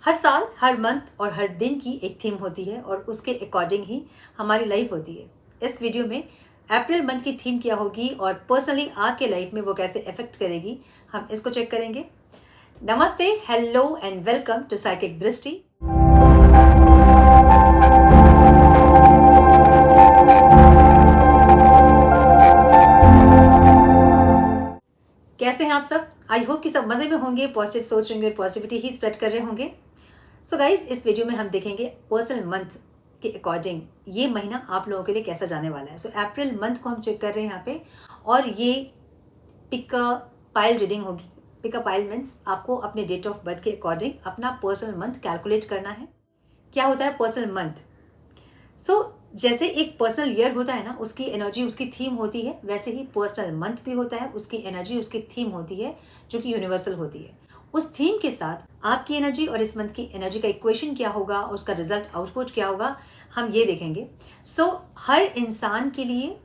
हर साल, हर मंथ और हर दिन की एक थीम होती है और उसके अकॉर्डिंग ही हमारी लाइफ होती है। इस वीडियो में अप्रैल मंथ की थीम क्या होगी और पर्सनली आपके लाइफ में वो कैसे इफेक्ट करेगी, हम इसको चेक करेंगे। नमस्ते, hello and welcome to psychic Drishti. कैसे हैं आप सब? आई होप कि सब मजे में होंगे, पॉजिटिव सोच रहे होंगे और पॉजिटिविटी ही स्प्रेड कर रहे होंगे। सो गाइज, इस वीडियो में हम देखेंगे पर्सनल मंथ के अकॉर्डिंग ये महीना आप लोगों के लिए कैसा जाने वाला है। सो अप्रैल मंथ को हम चेक कर रहे हैं यहाँ पे, और ये पिक अ पाइल रीडिंग होगी। पिक अ पाइल मीन्स आपको अपने डेट ऑफ बर्थ के अकॉर्डिंग अपना पर्सनल मंथ कैलकुलेट करना है। क्या होता है पर्सनल मंथ? सो जैसे एक पर्सनल ईयर होता है ना, उसकी एनर्जी उसकी थीम होती है, वैसे ही पर्सनल मंथ भी होता है, उसकी एनर्जी उसकी थीम होती है, जो कि यूनिवर्सल होती है। उस थीम के साथ आपकी एनर्जी और इस मंथ की एनर्जी का इक्वेशन क्या होगा, उसका रिजल्ट आउटपुट क्या होगा, हम ये देखेंगे। सो हर इंसान के लिए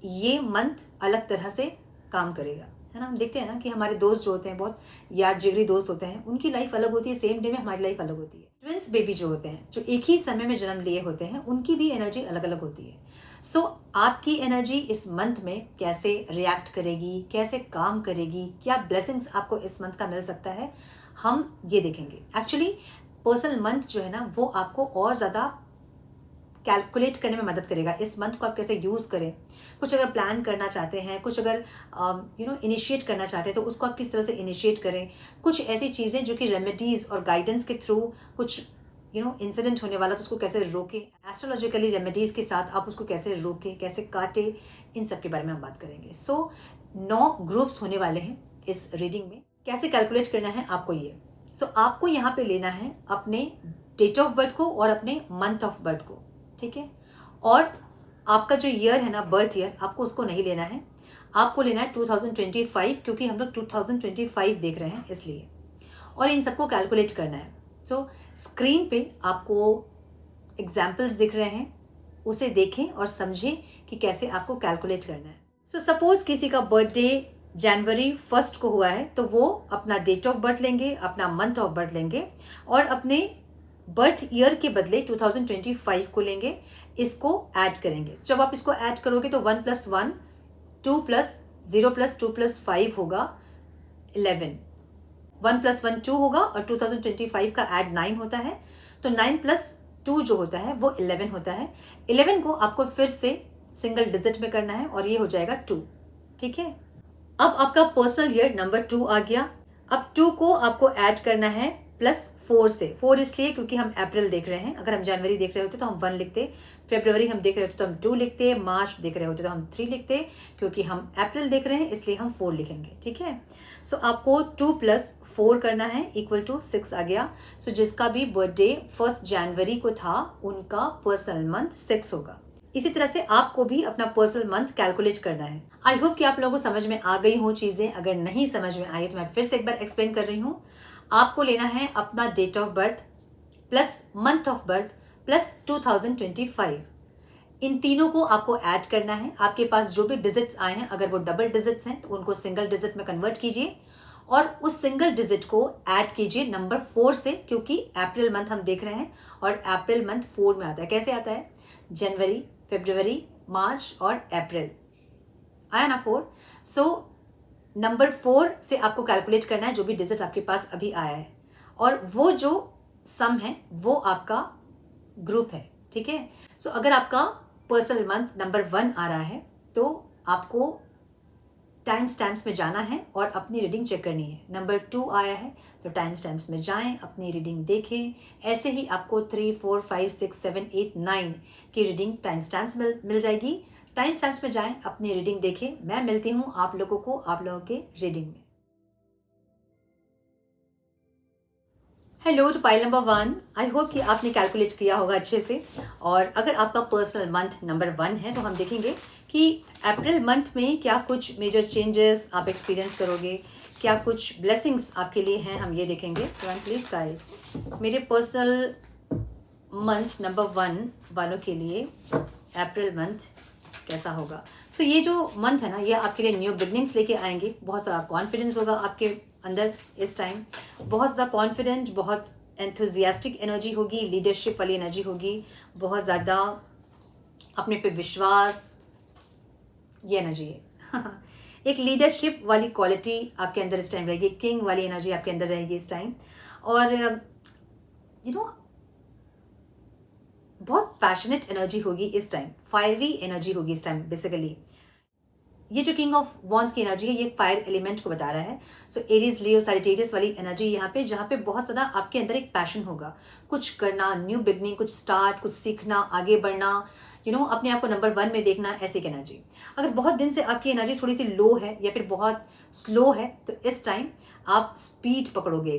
ये मंथ अलग तरह से काम करेगा, है ना। हम देखते हैं ना कि हमारे दोस्त जो होते हैं, बहुत यार जिगरी दोस्त होते हैं, उनकी लाइफ अलग होती है, सेम डे में हमारी लाइफ अलग होती है। ट्विंस बेबी जो होते हैं, जो एक ही समय में जन्म लिए होते हैं, उनकी भी एनर्जी अलग अलग होती है। सो आपकी एनर्जी इस मंथ में कैसे रिएक्ट करेगी, कैसे काम करेगी, क्या ब्लेसिंग्स आपको इस मंथ का मिल सकता है, हम ये देखेंगे। एक्चुअली पर्सनल मंथ जो है ना, वो आपको और ज़्यादा कैलकुलेट करने में मदद करेगा। इस मंथ को आप कैसे यूज़ करें, कुछ अगर प्लान करना चाहते हैं, कुछ अगर इनिशिएट करना चाहते हैं, तो उसको आप किस तरह से इनिशिएट करें। कुछ ऐसी चीज़ें जो कि रेमेडीज़ और गाइडेंस के थ्रू कुछ इंसिडेंट होने वाला, तो उसको कैसे रोकें, एस्ट्रोलॉजिकली रेमेडीज़ के साथ आप उसको कैसे रोकें, कैसे काटें, इन सब के बारे में हम बात करेंगे। सो 9 ग्रुप्स होने वाले हैं इस रीडिंग में। कैसे कैलकुलेट करना है आपको ये। सो आपको यहाँ पे लेना है अपने डेट ऑफ बर्थ को और अपने मंथ ऑफ बर्थ को, ठीक है। और आपका जो ईयर है ना, बर्थ ईयर, आपको उसको नहीं लेना है, आपको लेना है 2025, क्योंकि हम लोग 2025 देख रहे हैं इसलिए, और इन सबको कैलकुलेट करना है। सो स्क्रीन पे आपको एग्जाम्पल्स दिख रहे हैं, उसे देखें और समझें कि कैसे आपको कैलकुलेट करना है। सो सपोज किसी का बर्थडे जनवरी 1 को हुआ है, तो वो अपना डेट ऑफ बर्थ लेंगे, अपना मंथ ऑफ बर्थ लेंगे और अपने बर्थ ईयर के बदले 2025 को लेंगे, इसको ऐड करेंगे। जब आप इसको ऐड करोगे तो 1 + 1 2 + 0 + 2 + 5 होगा 11। 1 + 1 2 होगा और 2025 का ऐड 9 होता है, तो 9 + 2 जो होता है वो 11 होता है। 11 को आपको फिर से सिंगल डिजिट में करना है और ये हो जाएगा 2, ठीक है। अब आपका पर्सनल ईयर नंबर 2 आ गया। अब 2 को आपको ऐड करना है +4 से। 4 इसलिए क्योंकि हम अप्रैल देख रहे हैं। अगर हम जनवरी देख रहे होते तो हम 1 लिखते, फरवरी हम देख रहे होते तो हम 2 लिखते, मार्च देख रहे होते तो हम 3 लिखते, क्योंकि हम अप्रैल देख रहे हैं इसलिए हम 4 लिखेंगे, ठीक है। सो आपको 2 + 4 करना है = 6 आ गया। सो जिसका भी बर्थडे 1 जनवरी को था, उनका पर्सनल मंथ 6 होगा। इसी तरह से आपको भी अपना पर्सनल मंथ कैलकुलेट करना है। आई होप कि आप लोगों को समझ में आ गई हो चीज़ें। अगर नहीं समझ में आई तो मैं फिर से एक बार एक्सप्लेन कर रही हूँ। आपको लेना है अपना date of birth plus month of birth plus 2025, इन तीनों को आपको ऐड करना है। आपके पास जो भी डिजिट्स आए हैं, अगर वो डबल डिजिट्स हैं तो उनको सिंगल डिजिट में कन्वर्ट कीजिए और उस सिंगल डिजिट को ऐड कीजिए नंबर 4 से, क्योंकि अप्रैल मंथ हम देख रहे हैं और अप्रैल मंथ 4 में आता है। कैसे आता है? जनवरी, फरवरी, मार्च और अप्रैल आया ना 4। सो नंबर 4 से आपको कैलकुलेट करना है जो भी डिजिट आपके पास अभी आया है, और वो जो सम है वो आपका ग्रुप है, ठीक है। सो अगर आपका पर्सनल मंथ नंबर 1 आ रहा है तो आपको टाइम स्टैम्प्स में जाना है और अपनी रीडिंग चेक करनी है। नंबर 2 आया है तो टाइम स्टैम्प्स में जाएं, अपनी रीडिंग देखें। ऐसे ही आपको 3, 4, 5, 6, 7, 8, 9 की रीडिंग टाइम स्टैम्प्स मिल जाएगी। टाइम स्टैम्प्स में जाएं, अपनी रीडिंग देखें। मैं मिलती हूँ आप लोगों को आप लोगों के रीडिंग में। Hello to pile number 1। I hope कि आपने कैलकुलेट किया होगा अच्छे से। और अगर आपका पर्सनल मंथ नंबर 1 है तो हम देखेंगे कि अप्रैल मंथ में क्या कुछ मेजर चेंजेस आप एक्सपीरियंस करोगे, क्या कुछ ब्लेसिंग्स आपके लिए हैं, हम ये देखेंगे। प्लीज गाइड मेरे पर्सनल मंथ नंबर 1 वालों के लिए अप्रैल मंथ कैसा होगा। सो ये जो मंथ है ना, ये आपके लिए न्यू बिगनिंग्स लेके आएंगे। बहुत सारा कॉन्फिडेंस होगा आपके अंदर इस टाइम, बहुत ज़्यादा कॉन्फिडेंट, बहुत एंथुजियास्टिक एनर्जी होगी, लीडरशिप वाली एनर्जी होगी, बहुत ज़्यादा अपने पे विश्वास, ये एनर्जी है। एक लीडरशिप वाली क्वालिटी आपके अंदर इस टाइम रहेगी, किंग वाली एनर्जी आपके अंदर रहेगी इस टाइम। और यू नो बहुत पैशनेट एनर्जी होगी इस टाइम, फायरी एनर्जी होगी इस टाइम। बेसिकली ये जो किंग ऑफ वॉन्ड्स की एनर्जी है ये फायर एलिमेंट को बता रहा है। सो एरीज, लियो, सैजिटेरियस वाली एनर्जी यहाँ पे, जहाँ पे बहुत ज़्यादा आपके अंदर एक पैशन होगा, कुछ करना, न्यू बिगनिंग, कुछ स्टार्ट, कुछ सीखना, आगे बढ़ना, अपने आप को नंबर 1 में देखना, ऐसी एक एनर्जी। अगर बहुत दिन से आपकी एनर्जी थोड़ी सी लो है या फिर बहुत स्लो है, तो इस टाइम आप स्पीड पकड़ोगे,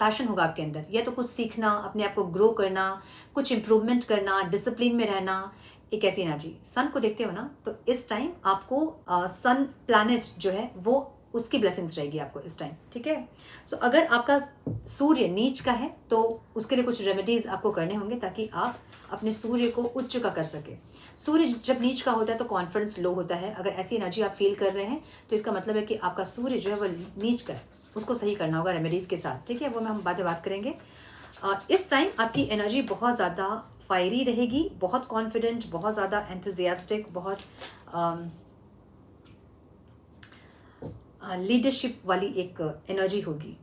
पैशन होगा आपके अंदर, या तो कुछ सीखना, अपने आप को ग्रो करना, कुछ इंप्रूवमेंट करना, डिसिप्लिन में रहना, एक ऐसी एनर्जी। सन को देखते हो ना, तो इस टाइम आपको सन प्लैनेट जो है वो उसकी ब्लेसिंग्स रहेगी आपको इस टाइम, ठीक है। सो अगर आपका सूर्य नीच का है तो उसके लिए कुछ रेमेडीज आपको करने होंगे ताकि आप अपने सूर्य को उच्च का कर सके। सूर्य जब नीच का होता है तो कॉन्फिडेंस लो होता है। अगर ऐसी एनर्जी आप फील कर रहे हैं तो इसका मतलब है कि आपका सूर्य जो है वो नीच का है, उसको सही करना होगा रेमेडीज के साथ, ठीक है। वो हम बाद में बात करेंगे। इस टाइम आपकी एनर्जी बहुत ज़्यादा फायरी रहेगी, बहुत कॉन्फिडेंट, बहुत ज़्यादा एंथुजियास्टिक, बहुत लीडरशिप वाली एक एनर्जी होगी।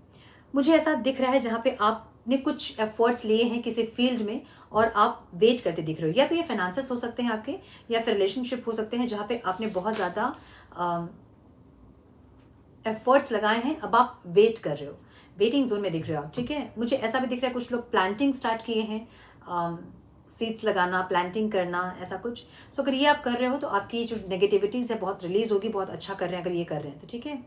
मुझे ऐसा दिख रहा है जहाँ पे आपने कुछ एफर्ट्स लिए हैं किसी फील्ड में और आप वेट करते दिख रहे हो, या तो ये फाइनेंसेस हो सकते हैं आपके, या फिर रिलेशनशिप हो सकते हैं जहाँ पे आपने बहुत ज़्यादा एफर्ट्स लगाए हैं, अब आप वेट कर रहे हो, वेटिंग जोन में दिख रहे हो आप, ठीक है। मुझे ऐसा भी दिख रहा है कुछ लोग प्लांटिंग स्टार्ट किए हैं, सीड्स लगाना, प्लांटिंग करना, ऐसा कुछ। सो अगर ये आप कर रहे हो तो आपकी जो नेगेटिविटीज़ है बहुत रिलीज होगी, बहुत अच्छा कर रहे हैं अगर ये कर रहे हैं तो, ठीक है।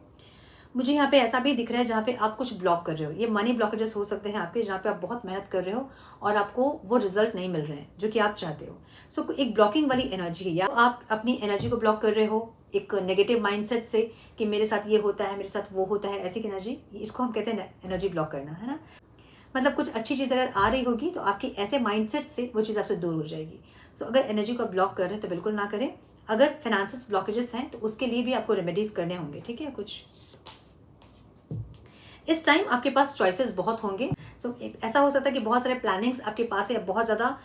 मुझे यहाँ पे ऐसा भी दिख रहा है जहाँ पे आप कुछ ब्लॉक कर रहे हो, ये मनी ब्लॉकेजेस हो सकते हैं आपके, जहाँ पे आप बहुत मेहनत कर रहे हो और आपको वो रिजल्ट नहीं मिल रहे हैं जो कि आप चाहते हो। सो एक ब्लॉकिंग वाली एनर्जी है, या आप अपनी एनर्जी को ब्लॉक कर रहे हो एक नेगेटिव माइंडसेट से कि मेरे साथ ये होता है, मेरे साथ वो होता है, ऐसी एनर्जी, इसको हम कहते हैं एनर्जी ब्लॉक करना, है ना। मतलब कुछ अच्छी चीज़ अगर आ रही होगी तो आपकी ऐसे माइंडसेट से वो चीज़ आपसे दूर हो जाएगी। सो अगर एनर्जी को ब्लॉक कर रहे हैं तो बिल्कुल ना करें। अगर फाइनेंशियल ब्लॉकेजेस हैं तो उसके लिए भी आपको रेमेडीज करने होंगे, ठीक है। कुछ इस टाइम आपके पास चॉइसेस बहुत होंगे। सो ऐसा हो सकता है कि बहुत सारे प्लानिंग्स आपके पास है, बहुत ज़्यादा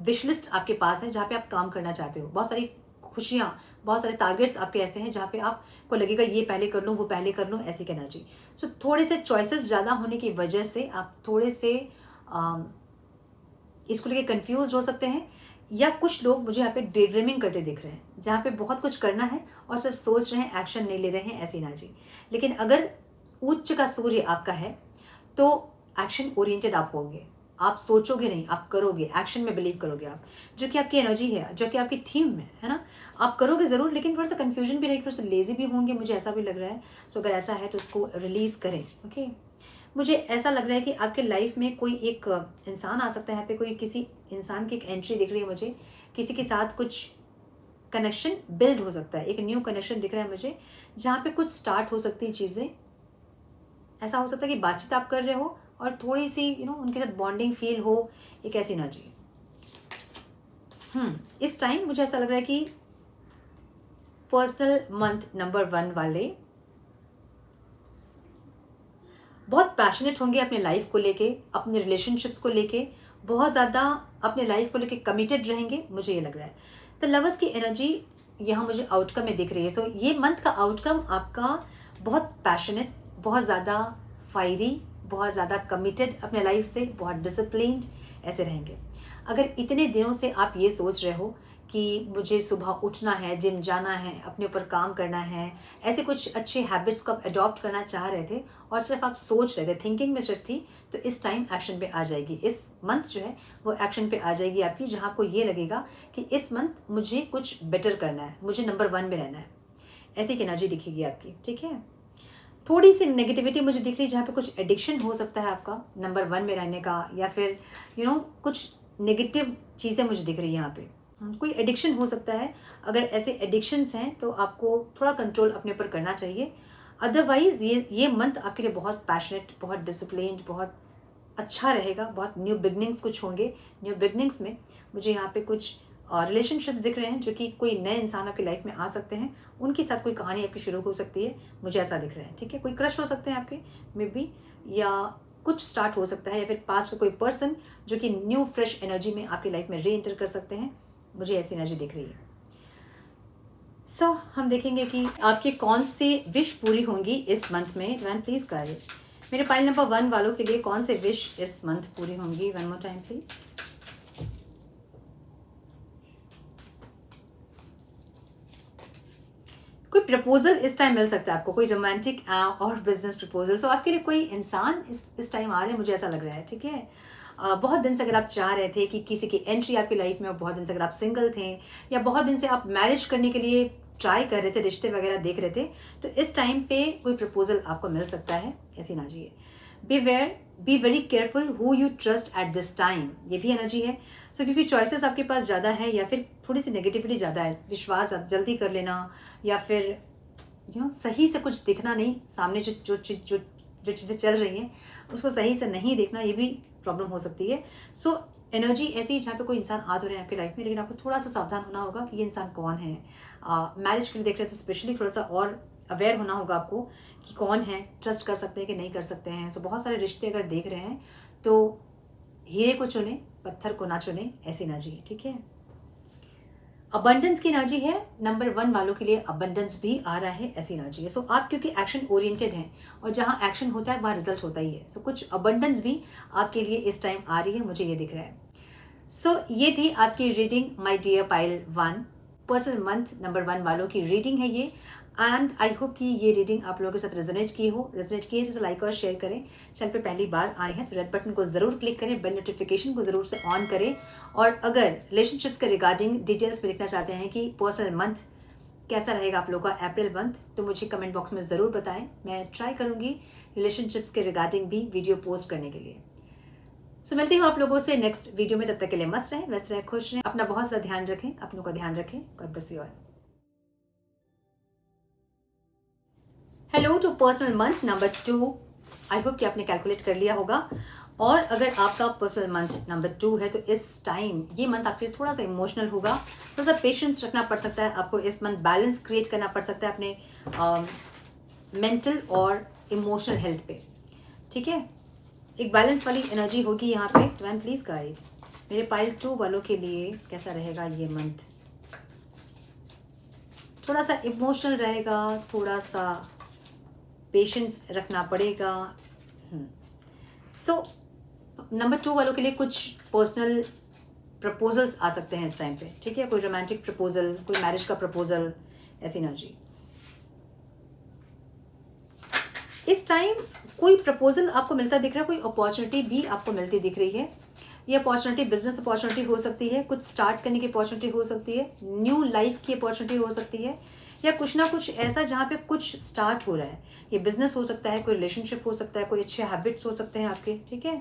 विश लिस्ट आपके पास है जहाँ पे आप काम करना चाहते हो, बहुत सारी खुशियाँ, बहुत सारे टारगेट्स आपके ऐसे हैं जहाँ पे आपको लगेगा ये पहले कर लूँ, वो पहले कर लूँ, ऐसी एनर्जी। सो थोड़े से चॉइसेस ज़्यादा होने की वजह से आप थोड़े से इसको लेके कंफ्यूज हो सकते हैं, या कुछ लोग मुझे यहाँ पे डे ड्रीमिंग करते दिख रहे हैं जहाँ पे बहुत कुछ करना है और सिर्फ सोच रहे हैं, एक्शन नहीं ले रहे हैं, ऐसी एनर्जी। लेकिन अगर उच्च का सूर्य आपका है तो एक्शन ओरिएंटेड आप होंगे, आप सोचोगे नहीं, आप करोगे, एक्शन में बिलीव करोगे आप, जो कि आपकी एनर्जी है, जो कि आपकी थीम में है ना। आप करोगे ज़रूर, लेकिन थोड़ा सा कन्फ्यूजन भी रहेगी, थोड़ा सा लेजी भी होंगे, मुझे ऐसा भी लग रहा है। सो अगर ऐसा है तो उसको रिलीज़ करें, ओके। मुझे ऐसा लग रहा है कि आपके लाइफ में कोई एक इंसान आ सकता है, यहाँ पे कोई किसी इंसान की एक एंट्री दिख रही है मुझे, किसी के साथ कुछ कनेक्शन बिल्ड हो सकता है, एक न्यू कनेक्शन दिख रहा है मुझे, जहाँ पे कुछ स्टार्ट हो सकती हैं चीज़ें। ऐसा हो सकता है कि बातचीत आप कर रहे हो और थोड़ी सी उनके साथ बॉन्डिंग फील हो, एक ऐसी एनर्जी। इस टाइम मुझे ऐसा लग रहा है कि पर्सनल मंथ नंबर 1 वाले बहुत पैशनेट होंगे अपने लाइफ को लेके, अपने रिलेशनशिप्स को लेके, बहुत ज़्यादा अपने लाइफ को लेके कमिटेड रहेंगे, मुझे ये लग रहा है। तो लवर्स की एनर्जी यहाँ मुझे आउटकम में दिख रही है। सो ये मंथ का आउटकम आपका बहुत पैशनेट, बहुत ज़्यादा फायरी, बहुत ज़्यादा कमिटेड अपने लाइफ से, बहुत डिसिप्लिन्ड ऐसे रहेंगे। अगर इतने दिनों से आप ये सोच रहे हो कि मुझे सुबह उठना है, जिम जाना है, अपने ऊपर काम करना है, ऐसे कुछ अच्छे हैबिट्स को आप अडॉप्ट करना चाह रहे थे और सिर्फ आप सोच रहे थे, थिंकिंग में सिर्फ थी, तो इस टाइम एक्शन पे आ जाएगी। इस मंथ जो है वो एक्शन पे आ जाएगी आपकी, जहाँ आपको ये लगेगा कि इस मंथ मुझे कुछ बेटर करना है, मुझे नंबर 1 में रहना है, ऐसी एक एनर्जी दिखेगी आपकी, ठीक है। थोड़ी सी नेगेटिविटी मुझे दिख रही है जहाँ पे कुछ एडिक्शन हो सकता है आपका नंबर 1 में रहने का, या फिर कुछ नेगेटिव चीज़ें मुझे दिख रही है यहाँ पे, कोई एडिक्शन हो सकता है। अगर ऐसे एडिक्शंस हैं तो आपको थोड़ा कंट्रोल अपने ऊपर करना चाहिए। अदरवाइज़ ये मंथ आपके लिए बहुत पैशनेट, बहुत डिसिप्लिन्ड, बहुत अच्छा रहेगा, बहुत न्यू बिगनिंग्स कुछ होंगे। न्यू बिगनिंग्स में मुझे यहाँ पे कुछ रिलेशनशिप्स दिख रहे हैं जो कि कोई नए इंसान आपकी लाइफ में आ सकते हैं, उनके साथ कोई कहानी आपकी शुरू हो सकती है, मुझे ऐसा दिख रहा है, ठीक है। कोई क्रश हो सकते हैं आपके मे बी, या कुछ स्टार्ट हो सकता है, या फिर पास्ट का कोई पर्सन जो कि न्यू फ्रेश एनर्जी में आपकी लाइफ में री एंटर कर सकते हैं। मुझे ऐसी एनर्जी दिख रही है। सो हम देखेंगे कि आपकी कौन सी विश पूरी होंगी इस मंथ में। मैम प्लीज गाइड मेरे पाइल नंबर 1 वालों के लिए कौन से विश इस मंथ पूरी होंगी। One more time please. कोई प्रपोजल इस टाइम मिल सकता है आपको, कोई रोमांटिक और बिजनेस प्रपोजल। सो आपके लिए कोई इंसान इस टाइम आ रहे हैं, मुझे ऐसा लग रहा है। ठीक है, बहुत दिन से अगर आप चाह रहे थे कि किसी की एंट्री आपकी लाइफ में, और बहुत दिन से अगर आप सिंगल थे, या बहुत दिन से आप मैरिज करने के लिए ट्राई कर रहे थे, रिश्ते वगैरह देख रहे थे, तो इस टाइम पे कोई प्रपोजल आपको मिल सकता है। ऐसी एनर्जी है। Be very careful who you trust eight this time, ये भी एनर्जी है। सो क्योंकि चॉइसेस आपके पास ज़्यादा है, या फिर थोड़ी सी नेगेटिविटी ज़्यादा है, विश्वास जल्दी कर लेना, या फिर सही से कुछ दिखना नहीं, सामने जो चीज़ें चल रही हैं उसको सही से नहीं देखना, ये भी प्रॉब्लम हो सकती है। सो एनर्जी ऐसी जहाँ पे कोई इंसान आ तो रहे हैं आपकी लाइफ में, लेकिन आपको थोड़ा सा सावधान होना होगा कि ये इंसान कौन है। मैरिज के लिए देख रहे हैं तो स्पेशली थोड़ा सा और अवेयर होना होगा आपको कि कौन है, ट्रस्ट कर सकते हैं कि नहीं कर सकते हैं। सो बहुत सारे रिश्ते अगर देख रहे हैं तो हीरे को चुने, पत्थर को ना चुने, ऐसी एनर्जी है। ठीक है, अबंडेंस की एनर्जी है। नंबर 1 वालों के लिए अबंडेंस भी आ रहा है, ऐसी एनर्जी है। सो आप क्योंकि एक्शन ओरिएंटेड हैं, और जहाँ एक्शन होता है वहाँ रिजल्ट होता ही है। सो कुछ अबंडेंस भी आपके लिए इस टाइम आ रही है, मुझे ये दिख रहा है। सो ये थी आपकी reading my dear pile 1, personal month number 1 वालों की रीडिंग है ये। एंड आई होप कि ये रीडिंग आप लोगों के साथ रेजोनेट की है, जैसे लाइक और शेयर करें। चैनल पे पहली बार आए हैं तो रेड बटन को ज़रूर क्लिक करें, बेल नोटिफिकेशन को ज़रूर से ऑन करें। और अगर रिलेशनशिप्स के रिगार्डिंग डिटेल्स में लिखना चाहते हैं कि पर्सनल मंथ कैसा रहेगा आप लोगों का अप्रैल मंथ, तो मुझे कमेंट बॉक्स में ज़रूर बताएं। मैं ट्राई करूँगी रिलेशनशिप्स के रिगार्डिंग भी वीडियो पोस्ट करने के लिए। सो मिलती हूँ आप लोगों से नेक्स्ट वीडियो में। तब तक के लिए मस्त रहें, व्यस्त रहें, खुश रहें, अपना बहुत सारा ध्यान रखें, अपनों का ध्यान रखें। God bless you all. Hello to personal month number 2। I hope कि आपने कैलकुलेट कर लिया होगा। और अगर आपका पर्सनल मंथ नंबर 2 है तो इस टाइम ये मंथ आपके लिए थोड़ा सा इमोशनल होगा, थोड़ा सा पेशेंस रखना पड़ सकता है आपको। इस मंथ बैलेंस क्रिएट करना पड़ सकता है अपने मेंटल और इमोशनल हेल्थ पे। ठीक है, एक बैलेंस वाली एनर्जी होगी यहाँ पे। डिवाइन प्लीज गाइड मेरे पाइल 2 वालों के लिए कैसा रहेगा ये मंथ। थोड़ा सा इमोशनल रहेगा, थोड़ा सा पेशेंस रखना पड़ेगा। सो नंबर 2 वालों के लिए कुछ पर्सनल प्रपोजल्स आ सकते हैं इस टाइम पे। ठीक है, कोई रोमांटिक प्रपोजल, कोई मैरिज का प्रपोजल, ऐसी एनर्जी। इस टाइम कोई प्रपोजल आपको मिलता दिख रहा है, कोई अपॉर्चुनिटी भी आपको मिलती दिख रही है। ये अपॉर्चुनिटी बिजनेस अपॉर्चुनिटी हो सकती है, कुछ स्टार्ट करने की अपॉर्चुनिटी हो सकती है, न्यू लाइफ की अपॉर्चुनिटी हो सकती है, या कुछ ना कुछ ऐसा जहाँ पे कुछ स्टार्ट हो रहा है। ये बिजनेस हो सकता है, कोई रिलेशनशिप हो सकता है, कोई अच्छे हैबिट्स हो सकते हैं आपके। ठीक है,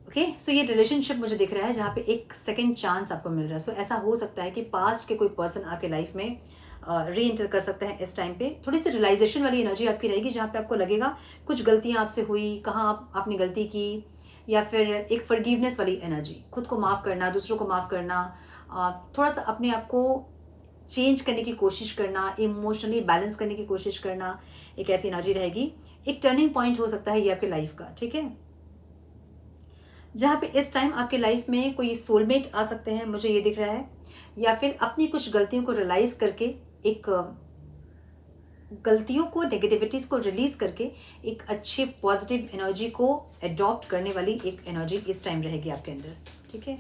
ओके। सो ये रिलेशनशिप मुझे दिख रहा है जहाँ पे एक सेकंड चांस आपको मिल रहा है। सो ऐसा हो सकता है कि पास्ट के कोई पर्सन आपके लाइफ में री एंटर कर सकते हैं इस टाइम पे। थोड़ी सी रियलाइजेशन वाली एनर्जी आपकी रहेगी, जहाँ पे आपको लगेगा कुछ गलतियाँ आपसे हुई, कहाँ आपने गलती की, या फिर एक फॉरगिवनेस वाली एनर्जी, खुद को माफ़ करना, दूसरों को माफ़ करना, थोड़ा सा अपने आप को चेंज करने की कोशिश करना, इमोशनली बैलेंस करने की कोशिश करना, एक ऐसी एनर्जी रहेगी। एक टर्निंग पॉइंट हो सकता है ये आपके लाइफ का। ठीक है, जहाँ पे इस टाइम आपके लाइफ में कोई सोलमेट आ सकते हैं, मुझे ये दिख रहा है, या फिर अपनी कुछ गलतियों को रियलाइज करके एक गलतियों को, नेगेटिविटीज़ को रिलीज करके एक अच्छे पॉजिटिव एनर्जी को अडॉप्ट करने वाली एक एनर्जी इस टाइम रहेगी आपके अंदर। ठीक है,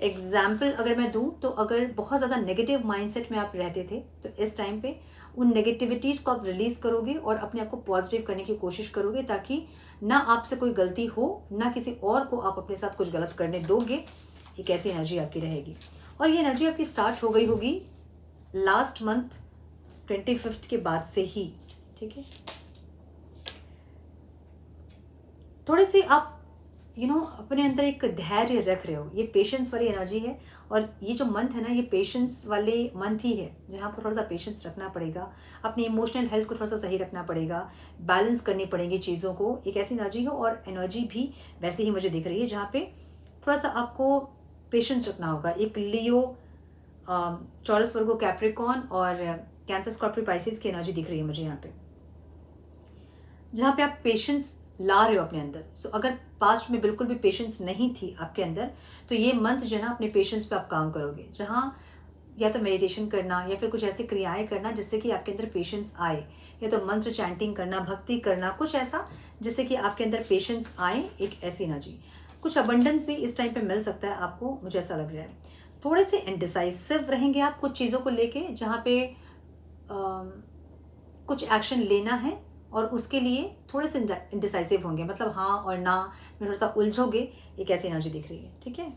एग्जाम्पल अगर मैं दूं तो अगर बहुत ज़्यादा नेगेटिव माइंडसेट में आप रहते थे तो इस टाइम पे उन नेगेटिविटीज़ को आप रिलीज़ करोगे और अपने आप को पॉजिटिव करने की कोशिश करोगे, ताकि ना आपसे कोई गलती हो, ना किसी और को आप अपने साथ कुछ गलत करने दोगे। एक ऐसी एनर्जी आपकी रहेगी, और ये एनर्जी आपकी स्टार्ट हो गई होगी लास्ट मंथ 25 के बाद से ही। ठीक है, थोड़े से आप अपने अंदर एक धैर्य रख रहे हो, ये पेशेंस वाली एनर्जी है। और ये जो मंथ है ना, ये पेशेंस वाले मंथ ही है, जहाँ पर थोड़ा सा पेशेंस रखना पड़ेगा, अपनी इमोशनल हेल्थ को थोड़ा सा सही रखना पड़ेगा, बैलेंस करनी पड़ेंगी चीज़ों को। एक ऐसी एनर्जी है, और एनर्जी भी वैसे ही मुझे दिख रही है, जहाँ पे थोड़ा सा आपको पेशेंस रखना होगा। एक लियो, चॉरस, वर्गो, कैप्रिकॉर्न और कैंसर, स्कॉर्पियो, पाइसेस की एनर्जी दिख रही है मुझे यहाँ पे। जहाँ पे आप पेशेंस ला रहे हो अपने अंदर। सो अगर पास्ट में बिल्कुल भी पेशेंस नहीं थी आपके अंदर, तो ये मंथ जो है ना अपने पेशेंस पे आप काम करोगे, जहाँ या तो मेडिटेशन करना या फिर कुछ ऐसी क्रियाएं करना जिससे कि आपके अंदर पेशेंस आए, या तो मंत्र चैंटिंग करना, भक्ति करना, कुछ ऐसा जिससे कि आपके अंदर पेशेंस आए, एक ऐसी एनर्जी। कुछ अबंडेंस भी इस टाइम पे मिल सकता है आपको, मुझे ऐसा लग रहा है। थोड़े से इंडिसाइसिव रहेंगे आप कुछ चीज़ों को लेके, जहाँ पे कुछ एक्शन लेना है और उसके लिए थोड़े से इंडिसाइसिव होंगे, मतलब हाँ और ना में थोड़ा सा उलझोगे, एक ऐसी एनर्जी दिख रही है। ठीक है,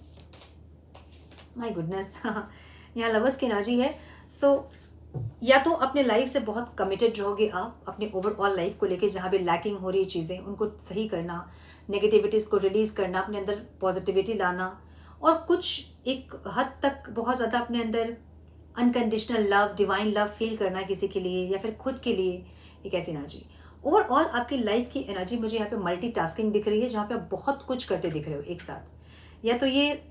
माय गुडनेस यहाँ लवर्स की एनर्जी है। सो या तो अपने लाइफ से बहुत कमिटेड रहोगे आप अपने ओवरऑल लाइफ को लेके, जहाँ भी लैकिंग हो रही चीज़ें उनको सही करना, नेगेटिविटीज़ को रिलीज़ करना, अपने अंदर पॉजिटिविटी लाना, और कुछ एक हद तक बहुत ज़्यादा अपने अंदर unconditional love, divine love feel करना किसी के लिए या फिर खुद के लिए, एक ऐसी एनर्जी। ओवरऑल आपकी लाइफ की एनर्जी मुझे यहाँ पे मल्टीटास्किंग दिख रही है, जहाँ पे आप बहुत कुछ करते दिख रहे हो एक साथ। या तो ये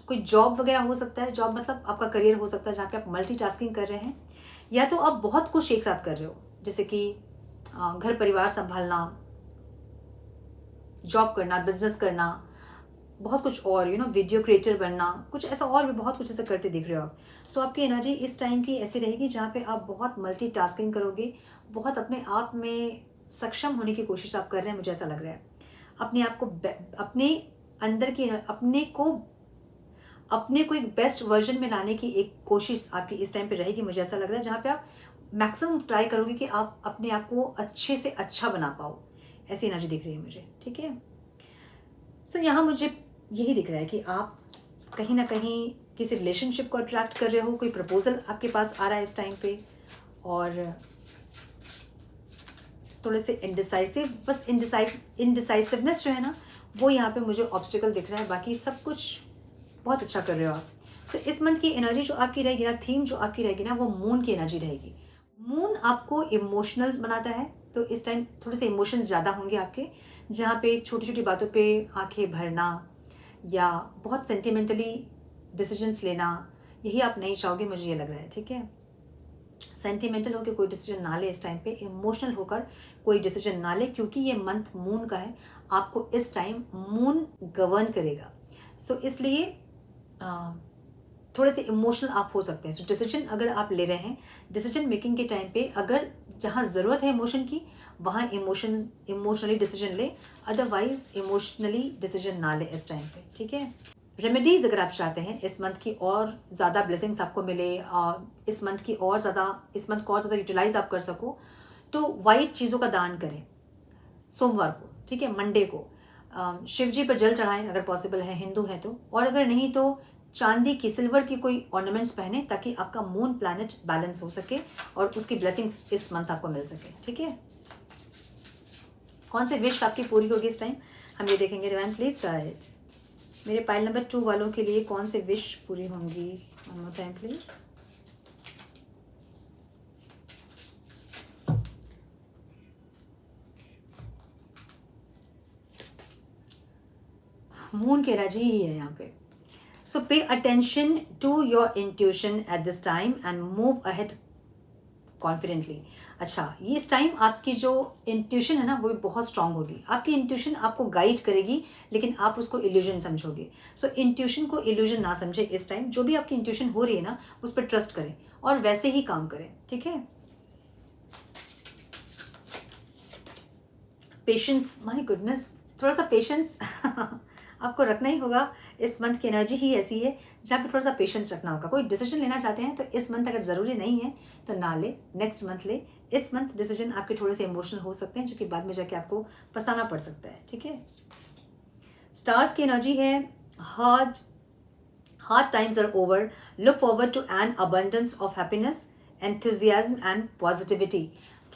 कोई जॉब वगैरह हो सकता है, जॉब मतलब आपका करियर हो सकता है जहाँ पे आप मल्टीटास्किंग कर रहे हैं, या तो आप बहुत कुछ एक साथ कर रहे हो, जैसे कि घर परिवार संभालना, जॉब करना, बिजनेस करना, बहुत कुछ और, वीडियो क्रिएटर बनना, कुछ ऐसा और भी बहुत कुछ ऐसा करते दिख रहे हो आप। सो आपकी एनर्जी इस टाइम की ऐसी रहेगी जहाँ पे आप बहुत मल्टीटास्किंग करोगे, बहुत अपने आप में सक्षम होने की कोशिश आप कर रहे हैं, मुझे ऐसा लग रहा है। अपने आप को अपने अंदर की अपने को एक बेस्ट वर्जन में लाने की एक कोशिश आपकी इस टाइम पे रहेगी, मुझे ऐसा लग रहा है, जहाँ पे आप मैक्सिमम ट्राई करोगे कि आप अपने आप को अच्छे से अच्छा बना पाओ, ऐसी एनर्जी दिख रही है मुझे। ठीक है, सो यहाँ मुझे यही दिख रहा है कि आप कहीं ना कहीं किसी रिलेशनशिप को अट्रैक्ट कर रहे हो, कोई प्रपोजल आपके पास आ रहा है इस टाइम पे, और थोड़े से इनडिसाइसिव, बस इनडिसाइसिवनेस जो है ना वो यहाँ पे मुझे ऑब्स्टिकल दिख रहा है, बाकी सब कुछ बहुत अच्छा कर रहे हो आप। सो इस मंथ की एनर्जी जो आपकी रहेगी ना, थीम जो आपकी रहेगी ना, वो मून की एनर्जी रहेगी। मून आपको इमोशनल बनाता है, तो इस टाइम थोड़े से इमोशंस ज़्यादा होंगे आपके, जहाँ पे छोटी छोटी बातों पे आंखें भरना या बहुत सेंटिमेंटली डिसीजंस लेना, यही आप नहीं चाहोगे, मुझे ये लग रहा है। ठीक है, सेंटिमेंटल होकर कोई डिसीजन ना ले इस टाइम पे, इमोशनल होकर कोई डिसीजन ना ले, क्योंकि ये मंथ मून का है, आपको इस टाइम मून गवर्न करेगा। सो इसलिए थोड़े से इमोशनल आप हो सकते हैं। सो डिसीजन अगर आप ले रहे हैं, डिसीजन मेकिंग के टाइम पे अगर जहाँ ज़रूरत है इमोशन की, वहाँ इमोशनली डिसीजन ले, अदरवाइज इमोशनली डिसीजन ना ले इस टाइम पे। ठीक है, रेमेडीज़ अगर आप चाहते हैं इस मंथ की और ज़्यादा ब्लेसिंग्स आपको मिले, इस मंथ को और ज़्यादा यूटिलाइज आप कर सको, तो वाइट चीज़ों का दान करें सोमवार को। ठीक है, मंडे को शिव जी पर जल चढ़ाएं अगर पॉसिबल है, हिंदू हैं तो, और अगर नहीं तो चांदी की, सिल्वर की कोई ऑर्नामेंट्स पहने, ताकि आपका मून प्लैनेट बैलेंस हो सके और उसकी ब्लेसिंग्स इस मंथ आपको मिल सके। ठीक है, कौन से विश आपकी पूरी होगी इस टाइम, हम ये देखेंगे। डिवाइन प्लीज गाइड मेरे पाइल नंबर 2 वालों के लिए कौन से विश पूरी होंगी, one more time please. Moon की एनर्जी ही है यहाँ पे। So pay attention to your intuition at this time and move ahead confidently. अच्छा, ये इस टाइम आपकी जो इंट्यूशन है ना वो भी बहुत स्ट्रांग होगी। आपकी इंट्यूशन आपको गाइड करेगी, लेकिन आप उसको इल्यूजन समझोगे। सो इंट्यूशन को इल्यूजन ना समझे इस टाइम, जो भी आपकी इंट्यूशन हो रही है ना उस पर ट्रस्ट करें और वैसे ही काम करें। ठीक है, पेशेंस, माय गुडनेस, थोड़ा सा पेशेंस आपको रखना ही होगा। इस मंथ की एनर्जी ही ऐसी है जहाँ पे थोड़ा सा पेशेंस रखना होगा। कोई डिसीजन लेना चाहते हैं तो इस मंथ अगर ज़रूरी नहीं है तो ना ले, नेक्स्ट मंथ ले। इस मंथ डिसीजन आपके थोड़े से इमोशनल हो सकते हैं, जो कि बाद में जाके आपको पछताना पड़ सकता है। ठीक है, स्टार्स की एनर्जी है hard times are over, look forward to an abundance of happiness, enthusiasm and positivity।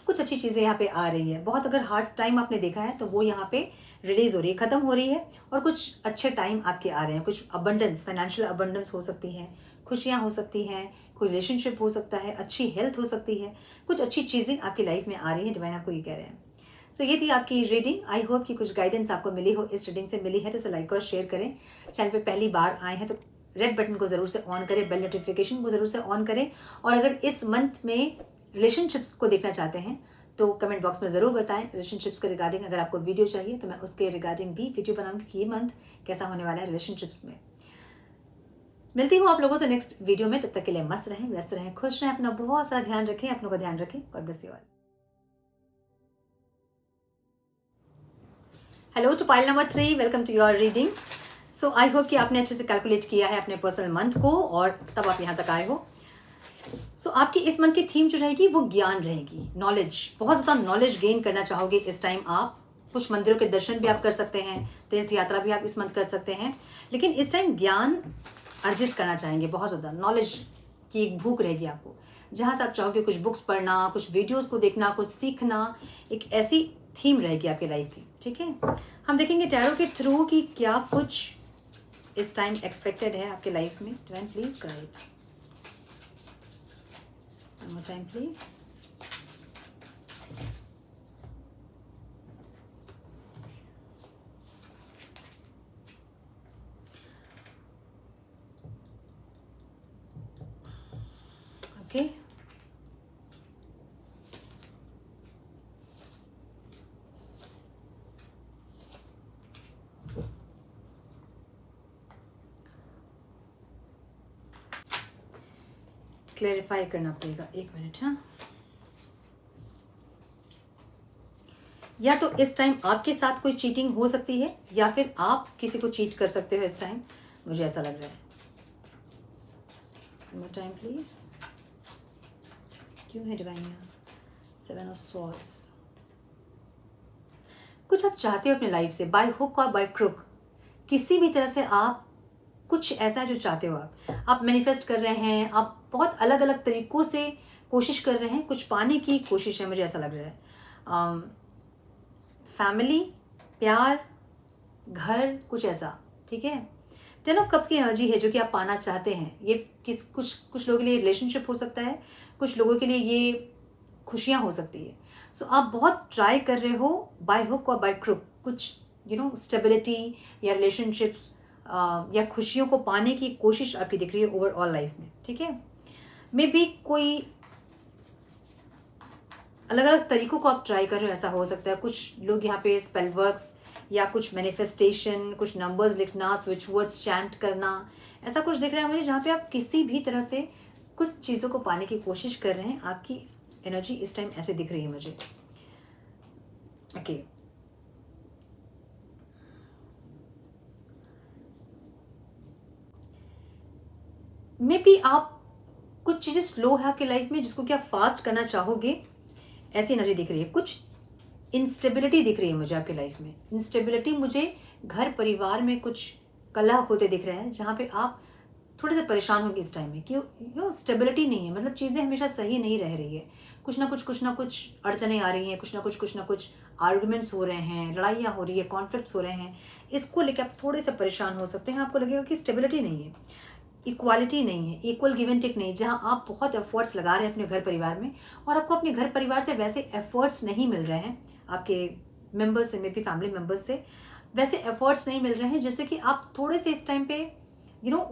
कुछ अच्छी चीज़ें यहाँ पे आ रही है। बहुत अगर हार्ड टाइम आपने देखा है तो वो यहाँ पे रिलीज हो रही है, ख़त्म हो रही है, और कुछ अच्छे टाइम आपके आ रहे हैं। कुछ अबंडेंस, फाइनेंशियल अबंडेंस हो सकती है, खुशियाँ हो सकती हैं, कोई रिलेशनशिप हो सकता है, अच्छी हेल्थ हो सकती है, कुछ अच्छी चीज़ें आपकी लाइफ में आ रही हैं। डिवाइन आपको ये कह रहे हैं। सो ये थी आपकी रीडिंग। आई होप कि कुछ गाइडेंस आपको मिली हो, इस रीडिंग से मिली है तो इसे लाइक और शेयर करें। चैनल पे पहली बार आए हैं तो रेड बटन को ज़रूर से ऑन करें, बेल नोटिफिकेशन को ज़रूर से ऑन करें, और अगर इस मंथ में रिलेशनशिप्स को देखना चाहते हैं तो कमेंट बॉक्स में ज़रूर बताएं रिलेशनशिप्स के रिगार्डिंग। अगर आपको वीडियो चाहिए तो मैं उसके रिगार्डिंग भी वीडियो बनाऊंगी कि ये मंथ कैसा होने वाला है रिलेशनशिप्स में। मिलती हूँ आप लोगों से नेक्स्ट वीडियो में। तब तक के लिए मस्त रहें, व्यस्त रहें, खुश रहें, अपना बहुत सारा ध्यान रखें, अपनों का ध्यान रखें। God bless you all. Hello to pile number 3, welcome to your reading. So I hope कि आपने अच्छे से कैलकुलेट किया है अपने पर्सनल मंथ को और तब आप यहाँ तक आए हो। सो आपकी इस मंथ की थीम जो रहेगी वो ज्ञान रहेगी, नॉलेज। बहुत ज़्यादा नॉलेज गेन करना चाहोगे इस टाइम आप। कुछ मंदिरों के दर्शन भी आप कर सकते हैं, तीर्थ यात्रा भी आप इस मंथ कर सकते हैं, लेकिन इस टाइम ज्ञान अर्जित करना चाहेंगे। बहुत ज़्यादा नॉलेज की एक भूख रहेगी आपको, जहाँ से आप चाहोगे कुछ बुक्स पढ़ना, कुछ वीडियोस को देखना, कुछ सीखना। एक ऐसी थीम रहेगी आपकी लाइफ की, ठीक है। हम देखेंगे टैरो के थ्रू कि क्या कुछ इस टाइम एक्सपेक्टेड है आपके लाइफ में। Divine please guide, one more time please। Okay, clarify करना पड़ेगा, एक मिनट। हाँ, या तो इस टाइम आपके साथ कोई चीटिंग हो सकती है या फिर आप किसी को चीट कर सकते हो इस टाइम, मुझे ऐसा लग रहा है। one more time please। क्यों है डिवाइन यहाँ? 7 ऑफ स्वॉर्ड्स। कुछ आप चाहते हो अपने लाइफ से, बाय हुक और बाय क्रुक, किसी भी तरह से आप कुछ ऐसा जो चाहते हो आप मैनिफेस्ट कर रहे हैं, आप बहुत अलग अलग तरीकों से कोशिश कर रहे हैं, कुछ पाने की कोशिश है, मुझे ऐसा लग रहा है। फैमिली, प्यार, घर, कुछ ऐसा, ठीक है। 10 ऑफ कप्स की एनर्जी है जो कि आप पाना चाहते हैं। ये कुछ लोगों के लिए रिलेशनशिप हो सकता है, कुछ लोगों के लिए ये खुशियाँ हो सकती है। सो आप बहुत ट्राई कर रहे हो बाय हुक और बाय क्रुक, कुछ स्टेबिलिटी या रिलेशनशिप्स या खुशियों को पाने की कोशिश आपकी दिख रही है ओवरऑल लाइफ में, ठीक है। मे बी कोई अलग अलग तरीकों को आप ट्राई कर रहे हो, ऐसा हो सकता है। कुछ लोग यहाँ पे स्पेल वर्क्स या कुछ मैनिफेस्टेशन, कुछ नंबर्स लिखना, स्विच वर्ड्स चैंट करना, ऐसा कुछ दिख रहा है मुझे, जहाँ पे आप किसी भी तरह से कुछ चीज़ों को पाने की कोशिश कर रहे हैं। आपकी एनर्जी इस टाइम ऐसे दिख रही है मुझे। ओके, मे बी आप कुछ चीज़ें स्लो है आपकी लाइफ में जिसको कि आप फास्ट करना चाहोगे, ऐसी एनर्जी दिख रही है। कुछ इंस्टेबिलिटी दिख रही है मुझे आपकी लाइफ में। इंस्टेबिलिटी मुझे घर परिवार में कुछ कलह होते दिख रहे हैं, जहाँ पे आप थोड़े से परेशान होंगे इस टाइम में कि स्टेबिलिटी नहीं है, मतलब चीज़ें हमेशा सही नहीं रह रही है। कुछ ना कुछ अड़चने आ रही हैं, कुछ ना कुछ आर्गुमेंट्स हो रहे हैं, लड़ाइयाँ हो रही है, कॉन्फ्लिक्ट्स हो रहे हैं। इसको लेकर आप थोड़े से परेशान हो सकते हैं। आपको लगेगा कि स्टेबिलिटी नहीं है, इक्वालिटी नहीं है, इक्वल गिव एंड टेक नहीं, जहाँ आप बहुत एफर्ट्स लगा रहे हैं अपने घर परिवार में और आपको अपने घर परिवार से वैसे एफर्ट्स नहीं मिल रहे हैं, आपके मेंबर्स से, मे बी फैमिली मेंबर्स से वैसे एफर्ट्स नहीं मिल रहे हैं, जैसे कि आप थोड़े से इस टाइम पे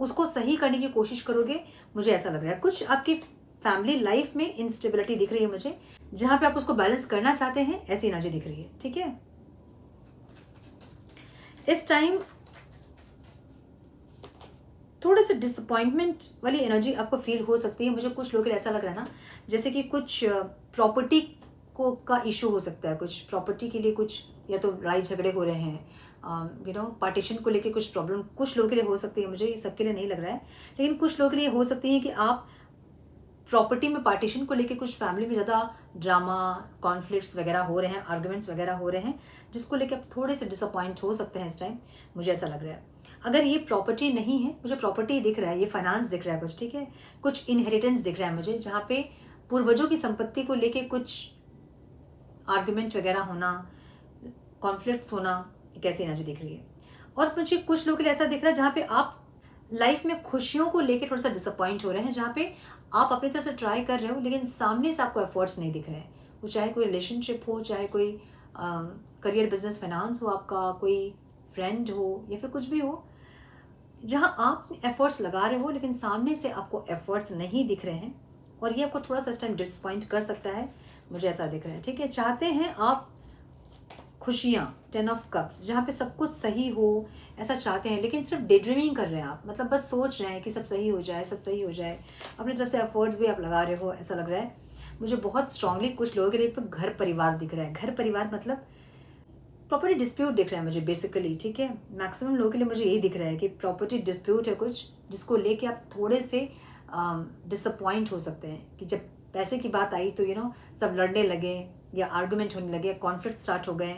उसको सही करने की कोशिश करोगे, मुझे ऐसा लग रहा है। कुछ आपकी फैमिली लाइफ में इंस्टेबिलिटी दिख रही है मुझे, जहाँ पे आप उसको बैलेंस करना चाहते हैं, ऐसी एनर्जी दिख रही है, ठीक है। इस टाइम थोड़े से डिसअपॉइंटमेंट वाली एनर्जी आपको फील हो सकती है। मुझे कुछ लोगों के लिए ऐसा लग रहा है ना, जैसे कि कुछ प्रॉपर्टी को का इशू हो सकता है, कुछ प्रॉपर्टी के लिए कुछ या तो लड़ाई झगड़े हो रहे हैं, पार्टीशन को लेके कुछ प्रॉब्लम कुछ लोगों के लिए हो सकती है। मुझे ये सबके लिए नहीं लग रहा है, लेकिन कुछ लोगों के लिए हो सकती है कि आप प्रॉपर्टी में पार्टीशन को लेके कुछ फैमिली में ज़्यादा ड्रामा, कॉन्फ्लिक्ट्स वगैरह हो रहे हैं, आर्ग्यूमेंट्स वगैरह हो रहे हैं, जिसको लेके आप थोड़े से डिसअपॉइंट हो सकते हैं इस टाइम, मुझे ऐसा लग रहा है। अगर ये प्रॉपर्टी नहीं है, मुझे प्रॉपर्टी दिख रहा है, ये फाइनेंस दिख रहा है कुछ, ठीक है। कुछ इनहेरिटेंस दिख रहा है मुझे, जहाँ पे पूर्वजों की संपत्ति को लेके कुछ आर्ग्यूमेंट वगैरह होना, कॉन्फ्लिक्ट्स होना, एक ऐसी एनर्जी दिख रही है। और मुझे कुछ लोगों के लिए ऐसा दिख रहा है जहाँ पे आप लाइफ में खुशियों को लेके थोड़ा सा डिसअपॉइंट हो रहे हैं, जहाँ पे आप अपनी तरफ से ट्राई कर रहे हो लेकिन सामने से आपको एफर्ट्स नहीं दिख रहे हैं। वो चाहे कोई रिलेशनशिप हो, चाहे कोई करियर, बिजनेस, फाइनेंस हो, आपका कोई फ्रेंड हो या फिर कुछ भी हो, जहाँ आप एफर्ट्स लगा रहे हो लेकिन सामने से आपको एफर्ट्स नहीं दिख रहे हैं, और ये आपको थोड़ा सा इस टाइम डिसअपॉइंट कर सकता है। मुझे ऐसा दिख रहा है, ठीक है। चाहते हैं आप खुशियाँ, 10 ऑफ कप्स, जहाँ पे सब कुछ सही हो, ऐसा चाहते हैं, लेकिन सिर्फ डे ड्रीमिंग कर रहे हैं आप, मतलब बस सोच रहे हैं कि सब सही हो जाए, सब सही हो जाए। अपनी तरफ से एफर्ट्स भी आप लगा रहे हो, ऐसा लग रहा है मुझे बहुत स्ट्रांगली। कुछ लोगों के लिए तो घर परिवार दिख रहा है, घर परिवार मतलब प्रॉपर्टी डिस्प्यूट दिख रहा है मुझे बेसिकली, ठीक है। मैक्सिमम लोगों के लिए मुझे यही दिख रहा है कि प्रॉपर्टी डिस्प्यूट है कुछ, जिसको लेके आप थोड़े से डिसअपॉइंट हो सकते हैं कि जब पैसे की बात आई तो सब लड़ने लगे या आर्गुमेंट होने लगे, कॉन्फ्लिक्ट स्टार्ट हो गए,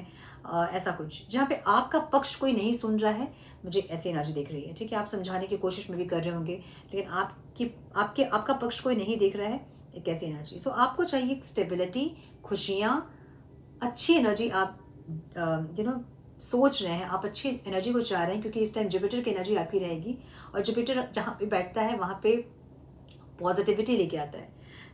ऐसा कुछ जहाँ पे आपका पक्ष कोई नहीं सुन रहा है, मुझे ऐसी एनर्जी दिख रही है, ठीक है। आप समझाने की कोशिश में भी कर रहे होंगे, लेकिन आपका पक्ष कोई नहीं देख रहा है, एक ऐसी एनर्जी। सो आपको चाहिए स्टेबिलिटी, खुशियाँ, अच्छी एनर्जी। आप सोच रहे हैं, आप अच्छी एनर्जी को चाह रहे हैं, क्योंकि इस टाइम जुपिटर की एनर्जी आपकी रहेगी, और जुपिटर जहाँ पे बैठता है वहाँ पे पॉजिटिविटी लेके आता है।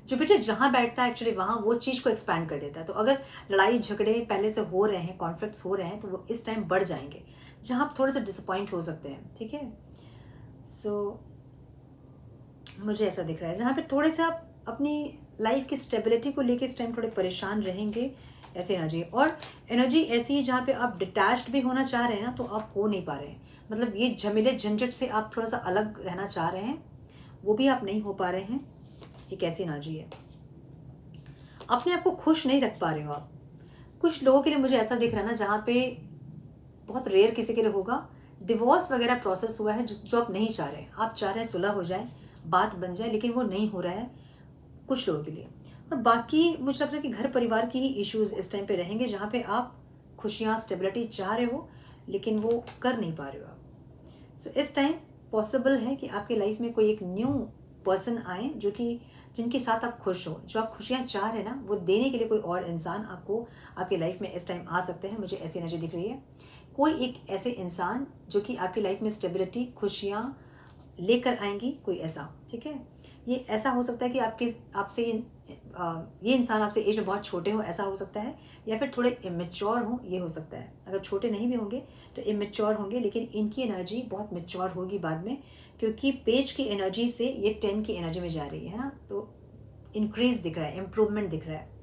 जुपिटर जहाँ बैठता है एक्चुअली वहाँ वो चीज़ को एक्सपैंड कर देता है। तो अगर लड़ाई झगड़े पहले से हो रहे हैं, कॉन्फ्लिक्ट्स हो रहे हैं, तो वो इस टाइम बढ़ जाएंगे, जहाँ आप थोड़े से डिसअपॉइंट हो सकते हैं, ठीक है। सो मुझे ऐसा दिख रहा है जहाँ पे थोड़े से आप अपनी लाइफ की स्टेबिलिटी को लेके इस टाइम थोड़े परेशान रहेंगे, ऐसी एनर्जी। और एनर्जी ऐसी है जहाँ पे आप डिटैच्ड भी होना चाह रहे हैं ना, तो आप हो नहीं पा रहे हैं, मतलब ये झमेले झंझट से आप थोड़ा सा अलग रहना चाह रहे हैं, वो भी आप नहीं हो पा रहे हैं, एक ऐसी एनर्जी है। अपने आप को खुश नहीं रख पा रहे हो आप। कुछ लोगों के लिए मुझे ऐसा दिख रहा है ना, जहाँ पे बहुत रेयर किसी के लिए होगा, डिवोर्स वगैरह प्रोसेस हुआ है जो आप नहीं चाह रहे हैं, आप चाह रहे हैं सुलह हो जाए, बात बन जाए, लेकिन वो नहीं हो रहा है कुछ लोगों के लिए। और बाकी मुझे लग रहा है कि घर परिवार की ही इश्यूज इस टाइम पे रहेंगे, जहाँ पे आप खुशियाँ, स्टेबिलिटी चाह रहे हो, लेकिन वो कर नहीं पा रहे हो आप। सो इस टाइम पॉसिबल है कि आपकी लाइफ में कोई एक न्यू पर्सन आए, जिनके साथ आप खुश हो, जो आप खुशियाँ चाह रहे हैं ना, वो देने के लिए कोई और इंसान आपको आपकी लाइफ में इस टाइम आ सकते हैं, मुझे ऐसी एनर्जी दिख रही है। कोई एक ऐसे इंसान जो कि आपकी लाइफ में स्टेबिलिटी, खुशियाँ लेकर आएंगी, कोई ऐसा, ठीक है। ये ऐसा हो सकता है कि ये इंसान आपसे एज में बहुत छोटे हो, ऐसा हो सकता है, या फिर थोड़े इमेच्योर हों, ये हो सकता है। अगर छोटे नहीं भी होंगे तो इमेच्योर होंगे, लेकिन इनकी एनर्जी बहुत मेच्योर होगी बाद में, क्योंकि पेज की एनर्जी से ये 10 की एनर्जी में जा रही है ना, तो इंक्रीज दिख रहा है, इम्प्रूवमेंट दिख रहा है।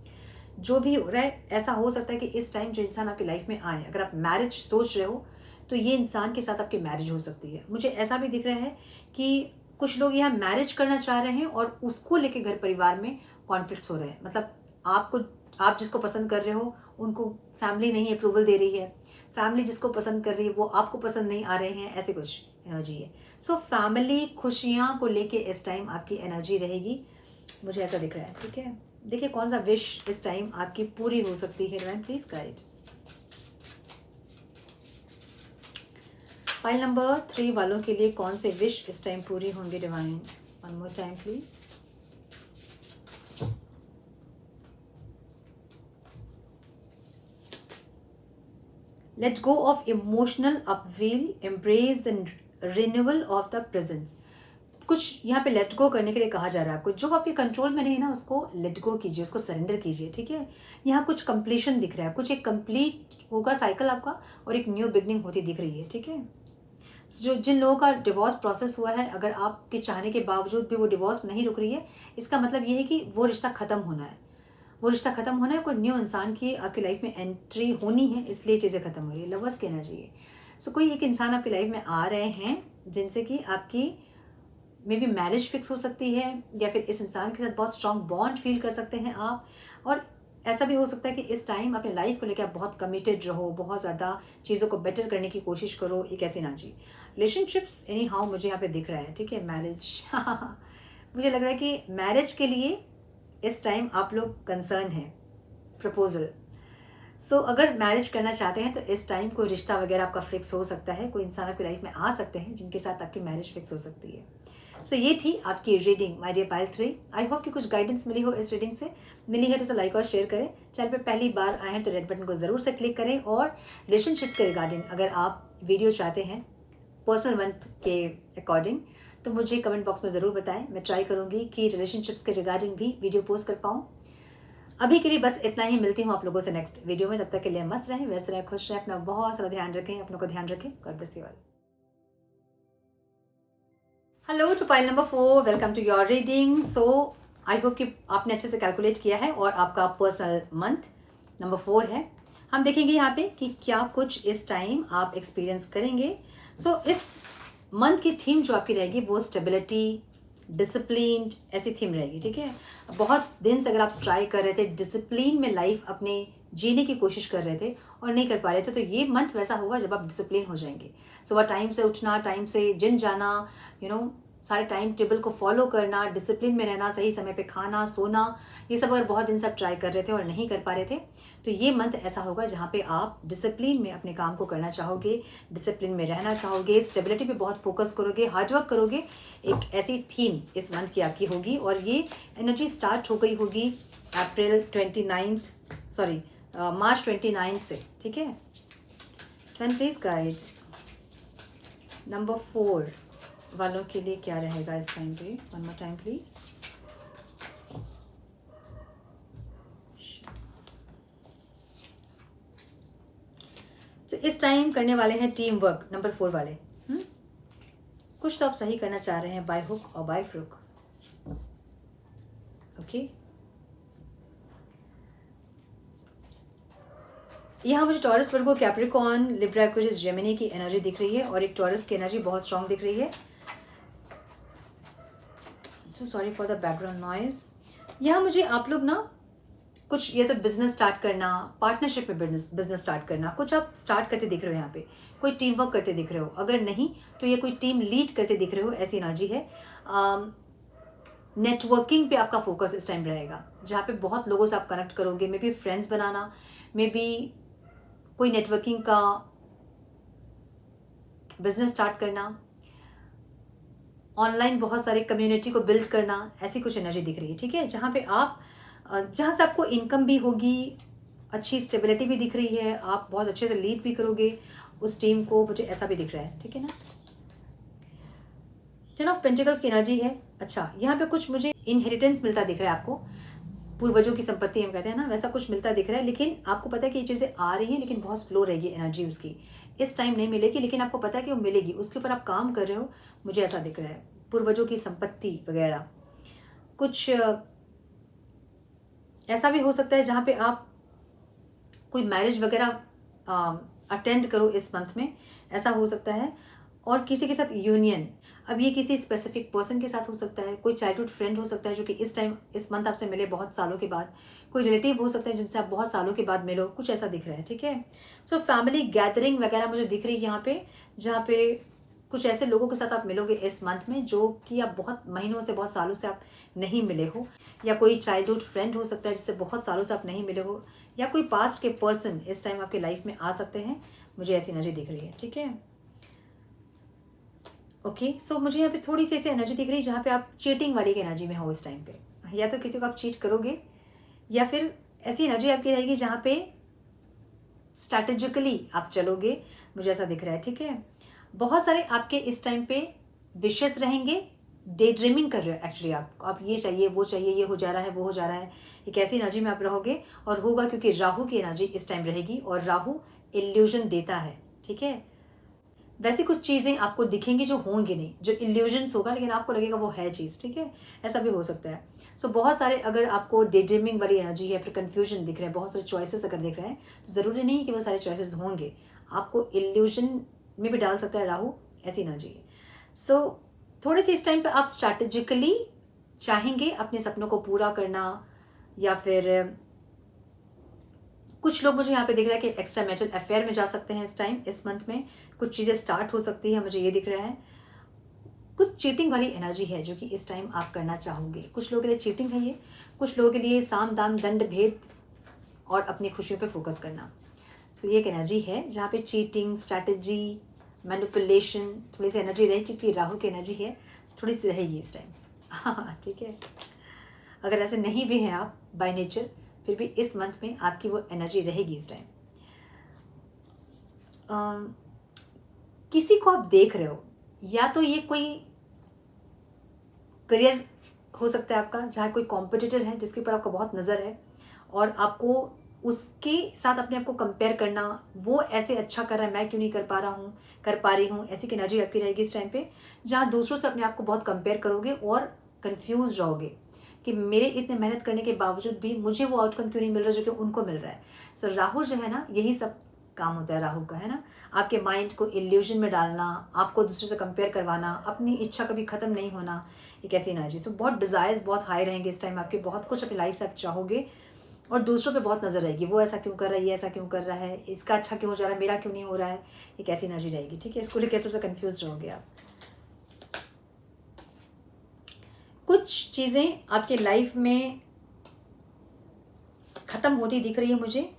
जो भी हो रहा है, ऐसा हो सकता है कि इस टाइम जो इंसान आपकी लाइफ में आए, अगर आप मैरिज सोच रहे हो तो ये इंसान के साथ आपकी मैरिज हो सकती है। मुझे ऐसा भी दिख रहा है कि कुछ लोग यहाँ मैरिज करना चाह रहे हैं और उसको लेके घर परिवार में कॉन्फ्लिक्ट्स हो रहे हैं, मतलब आप जिसको पसंद कर रहे हो उनको फैमिली नहीं अप्रूवल दे रही है, फैमिली जिसको पसंद कर रही है वो आपको पसंद नहीं आ रहे हैं, ऐसे कुछ एनर्जी है। सो फैमिली खुशियाँ को लेके इस टाइम आपकी एनर्जी रहेगी, मुझे ऐसा दिख रहा है, ठीक है। देखिए कौन सा विश इस टाइम आपकी पूरी हो सकती है, divine please guide. File number 3 वालों के लिए कौन से विश इस टाइम पूरी होंगे, divine, one more time please. Let go of emotional upheaval, embrace and renewal of the presence. कुछ यहाँ पे लेट गो करने के लिए कहा जा रहा है आपको, जो आपके कंट्रोल में नहीं ना उसको लेट गो कीजिए, उसको सरेंडर कीजिए, ठीक है। यहाँ कुछ कंप्लीशन दिख रहा है, कुछ एक कंप्लीट होगा साइकिल आपका, और एक न्यू बिगनिंग होती दिख रही है, ठीक है। जिन लोगों का डिवोर्स प्रोसेस हुआ है, अगर आपके चाहने के बावजूद भी वो डिवोर्स नहीं रुक रही है, इसका मतलब ये है कि वो रिश्ता ख़त्म होना है, वो रिश्ता ख़त्म होना है, कोई न्यू इंसान की आपकी लाइफ में एंट्री होनी है, इसलिए चीज़ें ख़त्म हो रही है। लवर्स की एनर्जी है। सो कोई एक इंसान आपकी लाइफ में आ रहे हैं जिनसे कि आपकी मे बी मैरिज फिक्स हो सकती है, या फिर इस इंसान के साथ बहुत स्ट्रॉन्ग बॉन्ड फील कर सकते हैं आप। और ऐसा भी हो सकता है कि इस टाइम अपने लाइफ को लेकर आप बहुत कमिटेड रहो, बहुत ज़्यादा चीज़ों को बेटर करने की कोशिश करो, एक ऐसी एनर्जी। रिलेशनशिप्स एनी हाउ मुझे यहाँ पे दिख रहा है, ठीक है। मैरिज मुझे लग रहा है कि मैरिज के लिए इस टाइम आप लोग कंसर्न हैं, प्रपोजल। सो अगर मैरिज करना चाहते हैं तो इस टाइम कोई रिश्ता वगैरह आपका फिक्स हो सकता है, कोई इंसान आपकी लाइफ में आ सकते हैं जिनके साथ आपकी मैरिज फिक्स हो सकती है। सो ये थी आपकी reading my dear pile 3। I hope कि कुछ गाइडेंस मिली हो इस रीडिंग से। मिली है तो इसे लाइक और शेयर करें। चैनल पर पहली बार आए हैं तो रेड बटन को ज़रूर से क्लिक करें। और रिलेशनशिप्स के रिगार्डिंग अगर आप वीडियो चाहते हैं पर्सनल मंथ के अकॉर्डिंग, तो मुझे कमेंट बॉक्स में ज़रूर बताएं। मैं ट्राई करूँगी कि रिलेशनशिप्स के रिगार्डिंग भी वीडियो पोस्ट कर पाऊँ। अभी के लिए बस इतना ही, मिलती हूँ आप लोगों से नेक्स्ट वीडियो में। तब तक के लिए मस्त रहें, व्यस्त रहें, खुश रहें, अपना बहुत सारा ध्यान रखें, अपनों को ध्यान रखें। God bless you all. Hello to pile number 4, welcome to your reading. So I hope कि आपने अच्छे से कैलकुलेट किया है और आपका पर्सनल मंथ नंबर 4 है। हम देखेंगे यहाँ पे कि क्या कुछ इस टाइम आप एक्सपीरियंस करेंगे। सो इस मंथ की थीम जो आपकी रहेगी वो स्टेबिलिटी, डिसिप्लिन ऐसी थीम रहेगी, ठीक है। बहुत दिन से अगर आप ट्राई कर रहे थे डिसिप्लिन में लाइफ अपने जीने की कोशिश कर रहे थे और नहीं कर पा रहे थे, तो ये मंथ वैसा होगा जब आप डिसिप्लिन हो जाएंगे। सुबह टाइम से उठना, टाइम से जिम जाना, सारे टाइम टेबल को फॉलो करना, डिसिप्लिन में रहना, सही समय पे खाना, सोना, ये सब अगर बहुत दिन से आप ट्राई कर रहे थे और नहीं कर पा रहे थे, तो ये मंथ ऐसा होगा जहाँ पे आप डिसिप्लिन में अपने काम को करना चाहोगे, डिसिप्लिन में रहना चाहोगे, स्टेबिलिटी पे बहुत फोकस करोगे, हार्डवर्क करोगे। एक ऐसी थीम इस मंथ की आपकी होगी और ये एनर्जी स्टार्ट हो गई होगी मार्च 29 से, ठीक है। कैन प्लीज गाइड नंबर 4 वालों के लिए क्या रहेगा इस टाइम पे? One more time please. तो इस टाइम करने वाले हैं टीम वर्क, नंबर 4 वाले। कुछ तो आप सही करना चाह रहे हैं बाय हुक और बाय क्रुक, ओके। यहाँ मुझे taurus, Virgo, Capricorn, Libra, Aquarius, Gemini की एनर्जी दिख रही है और एक टॉरस की एनर्जी बहुत स्ट्रांग दिख रही है। So sorry for the background noise. यहाँ मुझे आप लोग ना कुछ, ये तो बिजनेस स्टार्ट करना, पार्टनरशिप में बिजनेस स्टार्ट करना, कुछ आप स्टार्ट करते दिख रहे हो। यहाँ पे कोई टीम वर्क करते दिख रहे हो, अगर नहीं तो ये कोई टीम लीड करते दिख रहे हो, ऐसी एनर्जी है। नेटवर्किंग पे आपका फोकस इस टाइम रहेगा, जहाँ पे बहुत लोगों से आप कनेक्ट करोगे। May be friends banana, may be कोई नेटवर्किंग का बिजनेस स्टार्ट करना, ऑनलाइन बहुत सारे कम्युनिटी को बिल्ड करना, ऐसी कुछ एनर्जी दिख रही है, ठीक है। जहाँ से आपको इनकम भी होगी, अच्छी स्टेबिलिटी भी दिख रही है, आप बहुत अच्छे से लीड भी करोगे उस टीम को, मुझे ऐसा भी दिख रहा है, ठीक है ना। 10 ऑफ पेंटिकल्स की एनर्जी है। अच्छा, यहाँ पे कुछ मुझे इनहेरिटेंस मिलता दिख रहा है आपको, पूर्वजों की संपत्ति हम कहते हैं ना, वैसा कुछ मिलता दिख रहा है। लेकिन आपको पता है कि ये चीज़ें आ रही हैं, लेकिन बहुत स्लो रहेगी एनर्जी उसकी, इस टाइम नहीं मिलेगी, लेकिन आपको पता है कि वो मिलेगी, उसके ऊपर आप काम कर रहे हो, मुझे ऐसा दिख रहा है। पूर्वजों की संपत्ति वगैरह कुछ ऐसा भी हो सकता है जहाँ पे आप कोई मैरिज वगैरह अटेंड करो इस मंथ में, ऐसा हो सकता है। और किसी के साथ यूनियन, अब ये किसी स्पेसिफिक पर्सन के साथ हो सकता है, कोई चाइल्डहुड फ्रेंड हो सकता है जो कि इस मंथ आपसे मिले बहुत सालों के बाद, कोई रिलेटिव हो सकता है जिनसे आप बहुत सालों के बाद मिलो, कुछ ऐसा दिख रहा है, ठीक है। सो फैमिली गैदरिंग वगैरह मुझे दिख रही है यहाँ पे, जहाँ पे कुछ ऐसे लोगों के साथ आप मिलोगे इस मंथ में जो कि आप बहुत महीनों से, बहुत सालों से आप नहीं मिले हो, या कोई चाइल्डहुड फ्रेंड हो सकता है जिससे बहुत सालों से आप नहीं मिले हो, या कोई पास्ट के पर्सन इस टाइम आपके लाइफ में आ सकते हैं, मुझे ऐसी एनर्जी दिख रही है, ठीक है। ओके, सो मुझे यहाँ पे थोड़ी सी ऐसी एनर्जी दिख रही है जहाँ पे आप चीटिंग वाली एनर्जी में हो इस टाइम पे, या तो किसी को आप चीट करोगे, या फिर ऐसी एनर्जी आपकी रहेगी जहाँ पे स्ट्रैटेजिकली आप चलोगे, मुझे ऐसा दिख रहा है, ठीक है। बहुत सारे आपके इस टाइम पे विशेस रहेंगे, डे ड्रीमिंग कर रहे हो एक्चुअली, आप ये चाहिए, वो चाहिए, ये हो जा रहा है, वो हो जा रहा है, एक ऐसी एनर्जी में आप रहोगे। और होगा क्योंकि राहु की एनर्जी इस टाइम रहेगी और राहु इल्यूजन देता है, ठीक है। वैसे कुछ चीज़ें आपको दिखेंगी जो होंगी नहीं, जो इल्यूजन्स होगा, लेकिन आपको लगेगा वो है चीज़, ठीक है, ऐसा भी हो सकता है। सो बहुत सारे, अगर आपको डे ड्रीमिंग वाली एनर्जी है, फिर कन्फ्यूजन दिख रहे हैं, बहुत सारे चॉइसेस अगर दिख रहे हैं, तो ज़रूरी नहीं कि वो सारे चॉइसेस होंगे, आपको इल्यूजन में भी डाल सकता है राहु, ऐसी एनर्जी है। सो थोड़े से इस टाइम पे आप स्ट्रैटेजिकली चाहेंगे अपने सपनों को पूरा करना, या फिर कुछ लोग मुझे यहाँ पे दिख रहा है कि एक्स्ट्रा मैरिटल अफेयर में जा सकते हैं इस टाइम, इस मंथ में कुछ चीज़ें स्टार्ट हो सकती है, मुझे ये दिख रहा है। कुछ चीटिंग वाली एनर्जी है जो कि इस टाइम आप करना चाहोगे, कुछ लोगों के लिए चीटिंग है ये, कुछ लोगों के लिए साम दाम दंड भेद और अपनी खुशियों पे फोकस करना। सो ये एक एनर्जी है जहाँ पे चीटिंग, स्ट्रैटेजी, मैनिपुलेशन, थोड़ी सी एनर्जी रहेगी, क्योंकि राहु की एनर्जी है, थोड़ी सी रहेगी इस टाइम, हाँ ठीक है। अगर ऐसे नहीं भी हैं आप बाय नेचर, फिर भी इस मंथ में आपकी वो एनर्जी रहेगी इस टाइम। किसी को आप देख रहे हो, या तो ये कोई करियर हो सकता है आपका, जहाँ कोई कॉम्पिटिटर है जिसके ऊपर आपका बहुत नज़र है और आपको उसके साथ अपने आप को कंपेयर करना, वो ऐसे अच्छा कर रहा है, मैं क्यों नहीं कर पा रहा हूँ, कर पा रही हूँ, ऐसी की एनर्जी आपकी रहेगी इस टाइम पे, जहाँ दूसरों से अपने आप को बहुत कंपेयर करोगे और कंफ्यूज रहोगे कि मेरे इतने मेहनत करने के बावजूद भी मुझे वो आउटकम क्यों नहीं मिल रहा जो कि उनको मिल रहा है। सो राहु जो है ना, यही सब काम होता है राहु का, है ना। आपके माइंड को इल्यूजन में डालना, आपको दूसरे से कंपेयर करवाना, अपनी इच्छा कभी खत्म नहीं होना, एक ऐसी एनर्जी। सो बहुत डिज़ायर्स बहुत हाई रहेंगे इस टाइम आपके, बहुत कुछ अपनी लाइफ से आप चाहोगे और दूसरों पे बहुत नज़र रहेगी, वो ऐसा क्यों कर रहा है, ये ऐसा क्यों कर रहा है, इसका अच्छा क्यों हो जा रहा है, मेरा क्यों नहीं हो रहा है, एक ऐसी एनर्जी रहेगी। ठीक है, इसको लेकर थोड़ा सा कन्फ्यूज रहोगे आप। कुछ चीज़ें आपके लाइफ में ख़त्म होती दिख रही है मुझे।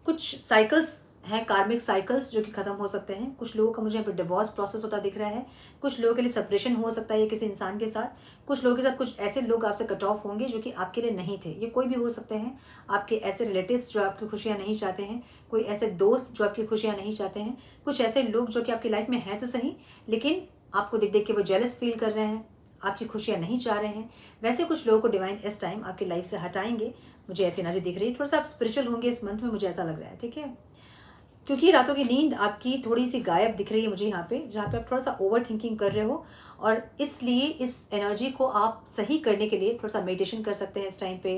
कुछ साइकिल्स हैं, कार्मिक साइकिल्स जो कि ख़त्म हो सकते हैं। कुछ लोगों का मुझे यहाँ पे डिवोर्स प्रोसेस होता दिख रहा है। कुछ लोगों के लिए सेपरेशन हो सकता है ये किसी इंसान के साथ। कुछ लोगों के साथ कुछ ऐसे लोग आपसे कट ऑफ होंगे जो कि आपके लिए नहीं थे। ये कोई भी हो सकते हैं, आपके ऐसे रिलेटिव्स जो आपकी खुशियाँ नहीं चाहते हैं, कोई ऐसे दोस्त जो आपकी खुशियाँ नहीं चाहते हैं, कुछ ऐसे लोग जो कि आपकी लाइफ में हैं तो सही, लेकिन आपको देख देख के वो जेलस फील कर रहे हैं, आपकी खुशियाँ नहीं चाह रहे हैं। वैसे कुछ लोगों को डिवाइन इस टाइम आपकी लाइफ से हटाएंगे, मुझे ऐसी एनर्जी दिख रही है। थोड़ा सा आप स्पिरिचुअल होंगे इस मंथ में, मुझे ऐसा लग रहा है। ठीक है, क्योंकि रातों की नींद आपकी थोड़ी सी गायब दिख रही है मुझे यहाँ पे, जहाँ पे आप थोड़ा सा ओवर थिंकिंग कर रहे हो, और इसलिए इस एनर्जी को आप सही करने के लिए थोड़ा सा मेडिटेशन कर सकते हैं इस टाइम पे।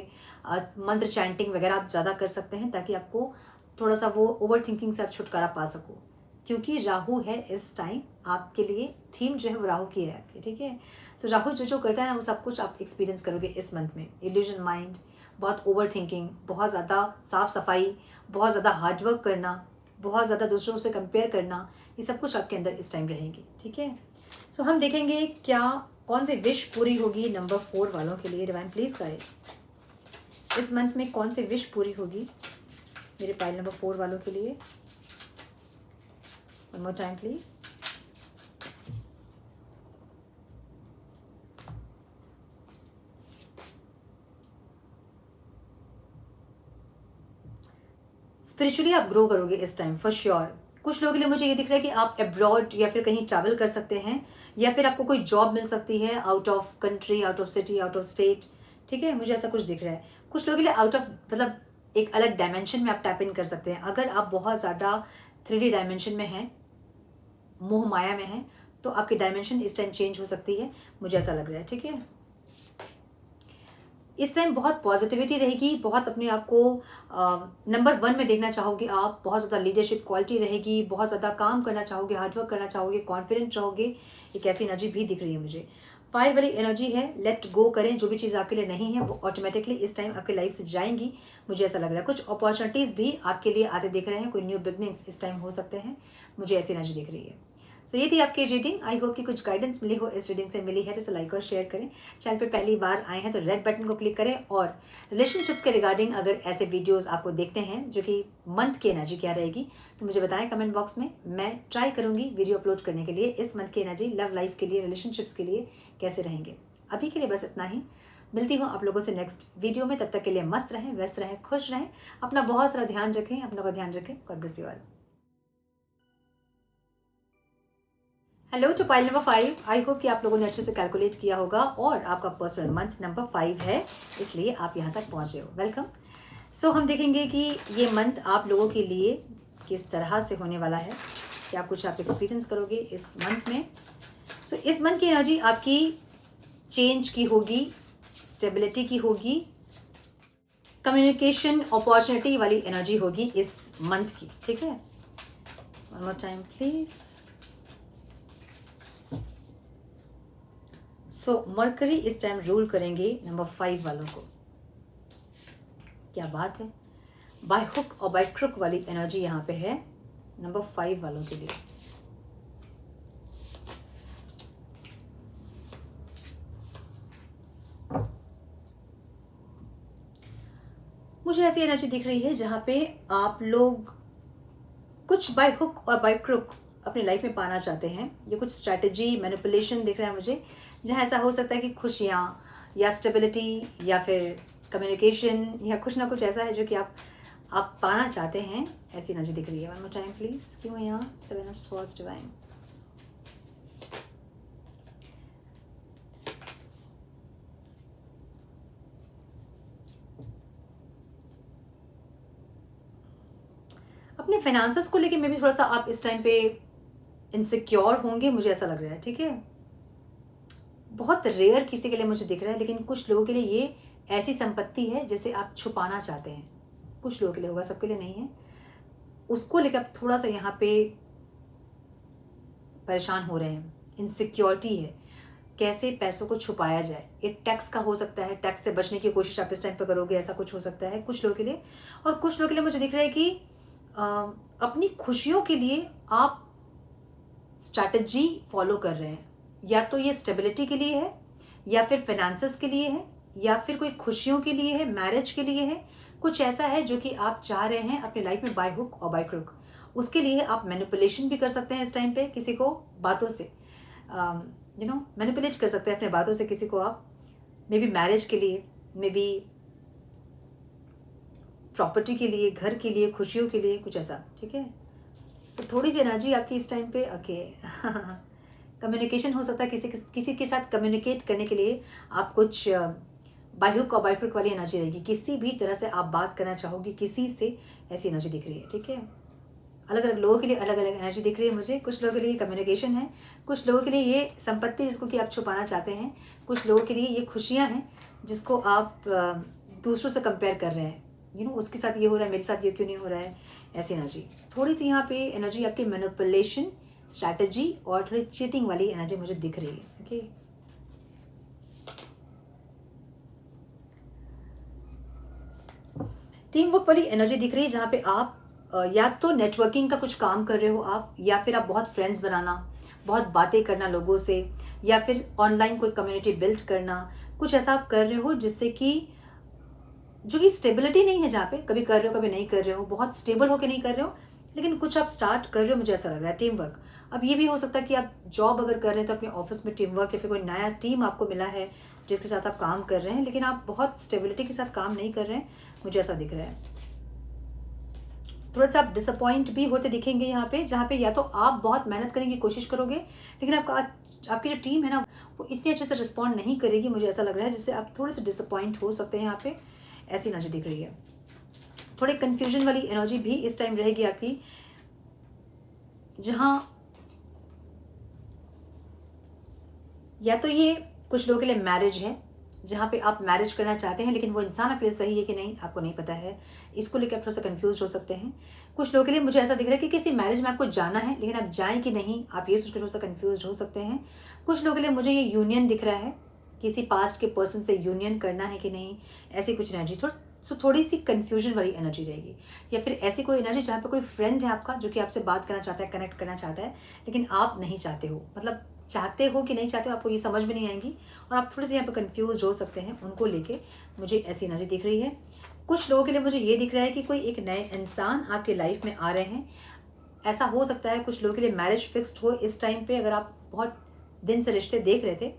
मंत्र चैंटिंग वगैरह आप ज़्यादा कर सकते हैं, ताकि आपको थोड़ा सा वो ओवर थिंकिंग से आप छुटकारा पा सको, क्योंकि राहु है इस टाइम आपके लिए। थीम जो है वो राहु की है आपकी। ठीक है, सो राहु जो करता है ना, वो सब कुछ आप एक्सपीरियंस करोगे इस मंथ में। इल्यूजन माइंड, बहुत ओवर थिंकिंग, बहुत ज़्यादा साफ सफाई, बहुत ज़्यादा हार्डवर्क करना, बहुत ज़्यादा दूसरों से कंपेयर करना, ये सब कुछ आपके अंदर इस टाइम रहेंगी। ठीक है, सो हम देखेंगे क्या कौन सी विश पूरी होगी नंबर 4 वालों के लिए। डिवाइन प्लीज गाइड, इस मंथ में कौन सी विश पूरी होगी मेरे पाइल नंबर 4 वालों के लिए। One more time please. Spiritually आप ग्रो करोगे इस टाइम फॉर श्योर। कुछ लोगों के लिए मुझे ये दिख रहा है कि आप अब्रॉड या फिर कहीं ट्रैवल कर सकते हैं, या फिर आपको कोई जॉब मिल सकती है out of country, out of city, out of state. ठीक है, मुझे ऐसा कुछ दिख रहा है। कुछ लोगों के लिए आउट ऑफ, मतलब एक अलग डायमेंशन में आप टैप इन कर सकते हैं। अगर आप बहुत ज़्यादा 3D डायमेंशन में हैं, मोह माया में हैं, तो आपकी डायमेंशन इस टाइम चेंज हो सकती है, मुझे ऐसा लग रहा है। ठीक है, इस टाइम बहुत पॉजिटिविटी रहेगी, बहुत अपने आप को नंबर 1 में देखना चाहोगे आप, बहुत ज़्यादा लीडरशिप क्वालिटी रहेगी, बहुत ज़्यादा काम करना चाहोगे, हार्डवर्क करना चाहोगे, कॉन्फिडेंट रहोगे, एक ऐसी एनर्जी भी दिख रही है मुझे। फायर वाली एनर्जी है, लेट गो करें, जो भी चीज़ आपके लिए नहीं है वो ऑटोमेटिकली इस टाइम आपकी लाइफ से जाएंगी, मुझे ऐसा लग रहा है। कुछ अपॉर्चुनिटीज़ भी आपके लिए आते दिख रहे हैं, कोई न्यू बिगनिंग्स इस टाइम हो सकते हैं, मुझे ऐसी एनर्जी दिख रही है। सो ये थी आपकी रीडिंग। आई होप कि कुछ गाइडेंस मिली हो, इस रीडिंग से मिली है तो इसे लाइक और शेयर करें। चैनल पे पहली बार आए हैं तो रेड बटन को क्लिक करें, और रिलेशनशिप्स के रिगार्डिंग अगर ऐसे वीडियोस आपको देखते हैं जो कि मंथ की एनर्जी क्या रहेगी, तो मुझे बताएं कमेंट बॉक्स में। मैं ट्राई करूंगी वीडियो अपलोड करने के लिए इस मंथ की एनर्जी लव लाइफ के लिए, रिलेशनशिप्स के लिए कैसे रहेंगे। अभी के लिए बस इतना ही, मिलती हूँ आप लोगों से नेक्स्ट वीडियो में। तब तक के लिए मस्त रहें, व्यस्त रहें, खुश रहें, अपना बहुत सारा ध्यान रखें, अपनों का ध्यान रखें। God bless you all. Hello to pile number 5। I hope कि आप लोगों ने अच्छे से कैलकुलेट किया होगा, और आपका पर्सनल मंथ नंबर 5 है, इसलिए आप यहाँ तक पहुँचे हो, वेलकम। सो हम देखेंगे कि ये मंथ आप लोगों के लिए किस तरह से होने वाला है, क्या कुछ आप एक्सपीरियंस करोगे इस मंथ में। सो इस मंथ की एनर्जी आपकी चेंज की होगी, स्टेबिलिटी की होगी, कम्युनिकेशन अपॉर्चुनिटी वाली एनर्जी होगी इस मंथ की। ठीक है, one more time please. So mercury इस टाइम रूल करेंगे नंबर 5 वालों को। क्या बात है, बाय हुक और बाय क्रुक वाली एनर्जी यहाँ पे है नंबर 5 वालों के लिए। मुझे ऐसी एनर्जी दिख रही है जहाँ पे आप लोग कुछ बाय हुक और बाय क्रुक अपनी लाइफ में पाना चाहते हैं। ये कुछ स्ट्रैटेजी, मैनिपुलेशन दिख रहा है मुझे, जहाँ ऐसा हो सकता है कि खुशियाँ या स्टेबिलिटी या फिर कम्युनिकेशन या कुछ ना कुछ ऐसा है जो कि आप पाना चाहते हैं, ऐसी एनर्जी दिख रही है। One more time please. क्यों है यहाँ 7 ऑफ स्वॉर्ड्स डिवाइन। अपने फाइनेंसेस को लेके मे भी थोड़ा सा आप इस टाइम पे इनसिक्योर होंगे, मुझे ऐसा लग रहा है। ठीक है, बहुत रेयर किसी के लिए मुझे दिख रहा है, लेकिन कुछ लोगों के लिए ये ऐसी संपत्ति है जैसे आप छुपाना चाहते हैं। कुछ लोगों के लिए होगा, सबके लिए नहीं है। उसको लेकर आप थोड़ा सा यहाँ पे परेशान हो रहे हैं, इनसिक्योरिटी है, कैसे पैसों को छुपाया जाए। ये टैक्स का हो सकता है, टैक्स से बचने की कोशिश आप इस टाइम पे करोगे, ऐसा कुछ हो सकता है कुछ लोगों के लिए। और कुछ लोगों के लिए मुझे दिख रहा है कि अपनी खुशियों के लिए आप स्ट्रैटेजी फॉलो कर रहे हैं। या तो ये स्टेबिलिटी के लिए है, या फिर फाइनेंसेस के लिए है, या फिर कोई खुशियों के लिए है, मैरिज के लिए है। कुछ ऐसा है जो कि आप चाह रहे हैं अपनी लाइफ में, बाय हुक और बाय क्रुक। उसके लिए आप मैनिपुलेशन भी कर सकते हैं इस टाइम पे, किसी को बातों से मैनिपुलेट कर सकते हैं अपने बातों से किसी को आप, मे बी मैरिज के लिए, मे बी प्रॉपर्टी के लिए, घर के लिए, खुशियों के लिए, कुछ ऐसा। ठीक है, तो थोड़ी सी एनर्जी आपकी इस टाइम पे। ओके कम्युनिकेशन हो सकता है, किसी के साथ कम्युनिकेट करने के लिए आप कुछ बाय हुक और बाय क्रुक वाली एनर्जी रहेगी। किसी भी तरह से आप बात करना चाहोगे किसी से, ऐसी एनर्जी दिख रही है। ठीक है, अलग अलग लोगों के लिए अलग अलग एनर्जी दिख रही है मुझे। कुछ लोगों के लिए कम्युनिकेशन है, कुछ लोगों के लिए ये संपत्ति जिसको कि आप छुपाना चाहते हैं, कुछ लोगों के लिए ये खुशियाँ हैं जिसको आप दूसरों से कंपेयर कर रहे हैं। उसके साथ ये हो रहा है, मेरे साथ ये क्यों नहीं हो रहा है, ऐसी एनर्जी। थोड़ी सी यहाँ पे एनर्जी आपकी मैनिपुलेशन, स्ट्रैटेजी और थोड़ी चीटिंग वाली एनर्जी मुझे दिख रही है। ओके, टीम वर्क वाली एनर्जी दिख रही है, जहाँ पे आप या तो नेटवर्किंग का कुछ काम कर रहे हो आप, या फिर आप बहुत फ्रेंड्स बनाना, बहुत बातें करना लोगों से, या फिर ऑनलाइन कोई कम्युनिटी बिल्ड करना, कुछ ऐसा आप कर रहे हो जिससे कि जो कि स्टेबिलिटी नहीं है, जहाँ पे कभी कर रहे हो कभी नहीं कर रहे हो, बहुत स्टेबल होकर नहीं कर रहे हो, लेकिन कुछ आप स्टार्ट कर रहे हो, मुझे ऐसा लग रहा है। टीम वर्क, अब ये भी हो सकता है कि आप जॉब अगर कर रहे हैं तो अपने ऑफिस में टीम वर्क, या फिर कोई नया टीम आपको मिला है जिसके साथ आप काम कर रहे हैं, लेकिन आप बहुत स्टेबिलिटी के साथ काम नहीं कर रहे हैं, मुझे ऐसा दिख रहा है। थोड़ा सा आप डिसअपॉइंट भी होते दिखेंगे यहाँ पे, जहाँ पे या तो आप बहुत मेहनत करने की कोशिश करोगे, लेकिन आपकी जो टीम है ना वो इतनी अच्छे से रिस्पॉन्ड नहीं करेगी, मुझे ऐसा लग रहा है, जिससे आप थोड़े से डिसअपॉइंट हो सकते हैं। यहाँ पे ऐसी एनर्जी दिख रही है। थोड़ी कंफ्यूजन वाली एनर्जी भी इस टाइम रहेगी आपकी, जहाँ या तो ये कुछ लोगों के लिए मैरिज है, जहाँ पे आप मैरिज करना चाहते हैं, लेकिन वो इंसान आपके लिए सही है कि नहीं आपको नहीं पता है, इसको लेकर आप थोड़ा सा कंफ्यूज हो सकते हैं। कुछ लोगों के लिए मुझे ऐसा दिख रहा है कि किसी मैरिज में आपको जाना है, लेकिन आप जाएं कि नहीं, आप ये सोचकर थोड़ा सा कंफ्यूज हो सकते हैं। कुछ लोगों के लिए मुझे ये यूनियन दिख रहा है, किसी पास्ट के पर्सन से यूनियन करना है कि नहीं, ऐसी कुछ एनर्जी। थोड़ी सी कन्फ्यूजन वाली एनर्जी रहेगी। या फिर ऐसी कोई एनर्जी जहाँ पे कोई फ्रेंड है आपका जो कि आपसे बात करना चाहता है, कनेक्ट करना चाहता है, लेकिन आप नहीं चाहते हो, मतलब चाहते हो कि नहीं चाहते हो, आपको ये समझ में नहीं आएंगी, और आप थोड़े से यहाँ पे कंफ्यूज हो सकते हैं। उनको लेके मुझे ऐसी एनर्जी दिख रही है। कुछ लोगों के लिए मुझे ये दिख रहा है कि कोई एक नए इंसान आपके लाइफ में आ रहे हैं, ऐसा हो सकता है। कुछ लोगों के लिए मैरिज फिक्स्ड हो इस टाइम पे, अगर आप बहुत दिन से रिश्ते देख रहे थे,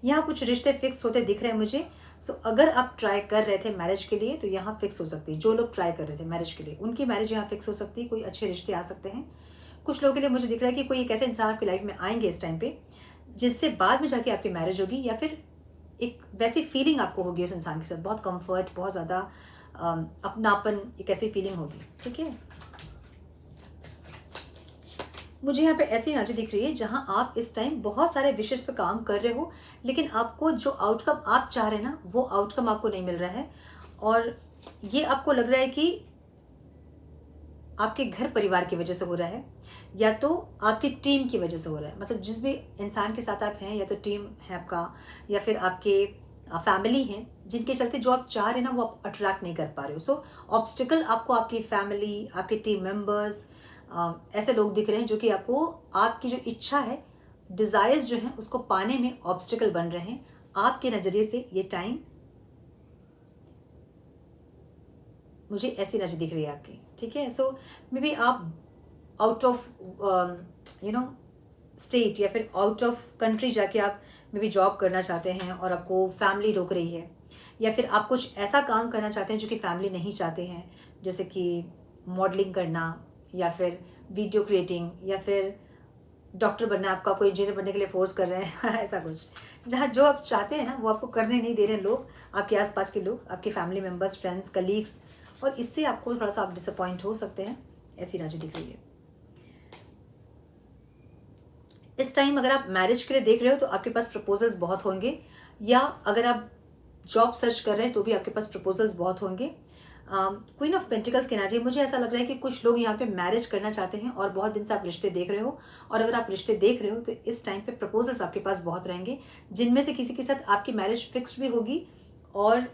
यहाँ कुछ रिश्ते फिक्स होते दिख रहे हैं मुझे। सो अगर आप ट्राई कर रहे थे मैरिज के लिए तो यहाँ फिक्स हो सकती है। जो लोग ट्राई कर रहे थे मैरिज के लिए, उनकी मैरिज यहाँ फिक्स हो सकती है, कोई अच्छे रिश्ते आ सकते हैं। कुछ लोगों के लिए मुझे दिख रहा है कि कोई एक ऐसे इंसान आपकी लाइफ में आएंगे इस टाइम पे, जिससे बाद में जाके आपकी मैरिज होगी, या फिर एक वैसी फीलिंग आपको होगी उस इंसान के साथ, बहुत कंफर्ट, बहुत ज़्यादा अपनापन, एक ऐसी फीलिंग होगी। ठीक है, मुझे यहाँ पे ऐसी एनर्जी दिख रही है जहाँ आप इस टाइम बहुत सारे विशेष पे काम कर रहे हो, लेकिन आपको जो आउटकम आप चाह रहे हैं ना, वो आउटकम आपको नहीं मिल रहा है। और ये आपको लग रहा है कि आपके घर परिवार की वजह से हो रहा है, या तो आपकी टीम की वजह से हो रहा है। मतलब जिस भी इंसान के साथ आप हैं, या तो टीम है आपका, या फिर आपके फैमिली हैं, जिनके चलते जो आप चाह रहे हैं ना वो आप अट्रैक्ट नहीं कर पा रहे हो। सो ऑब्स्टिकल आपको आपकी फैमिली, आपके टीम मेंबर्स, ऐसे लोग दिख रहे हैं जो कि आपको आपकी जो इच्छा है, डिज़ायर्स जो हैं, उसको पाने में ऑब्स्टिकल बन रहे हैं आपके नज़रिए से। ये टाइम मुझे ऐसी नजर दिख रही है आपकी। ठीक है, सो मे बी आप आउट ऑफ स्टेट या फिर आउट ऑफ कंट्री जाके आप मे बी जॉब करना चाहते हैं और आपको फैमिली रोक रही है, या फिर आप कुछ ऐसा काम करना चाहते हैं जो कि फैमिली नहीं चाहते हैं, जैसे कि मॉडलिंग करना, या फिर वीडियो क्रिएटिंग, या फिर डॉक्टर बनना, आपको आपको इंजीनियर बनने के लिए फोर्स कर रहे हैं ऐसा कुछ, जहाँ जो आप चाहते हैं ना वो आपको करने नहीं दे रहे हैं लोग, आपके आसपास के लोग, आपके फैमिली मेम्बर्स, फ्रेंड्स, कलीग्स, और इससे आपको थोड़ा सा आप डिसअपॉइंट हो सकते हैं। ऐसी राजी दिख रही है। इस टाइम अगर आप मैरिज के लिए देख रहे हो तो आपके पास प्रपोजल्स बहुत होंगे, या अगर आप जॉब सर्च कर रहे हैं तो भी आपके पास प्रपोजल्स बहुत होंगे। क्वीन ऑफ पेंटिकल्स की एनर्जी, मुझे ऐसा लग रहा है कि कुछ लोग यहाँ पे मैरिज करना चाहते हैं और बहुत दिन से आप रिश्ते देख रहे हो, और अगर आप रिश्ते देख रहे हो तो इस टाइम पे प्रपोजल्स आपके पास बहुत रहेंगे, जिनमें से किसी के साथ आपकी मैरिज फिक्स्ड भी होगी और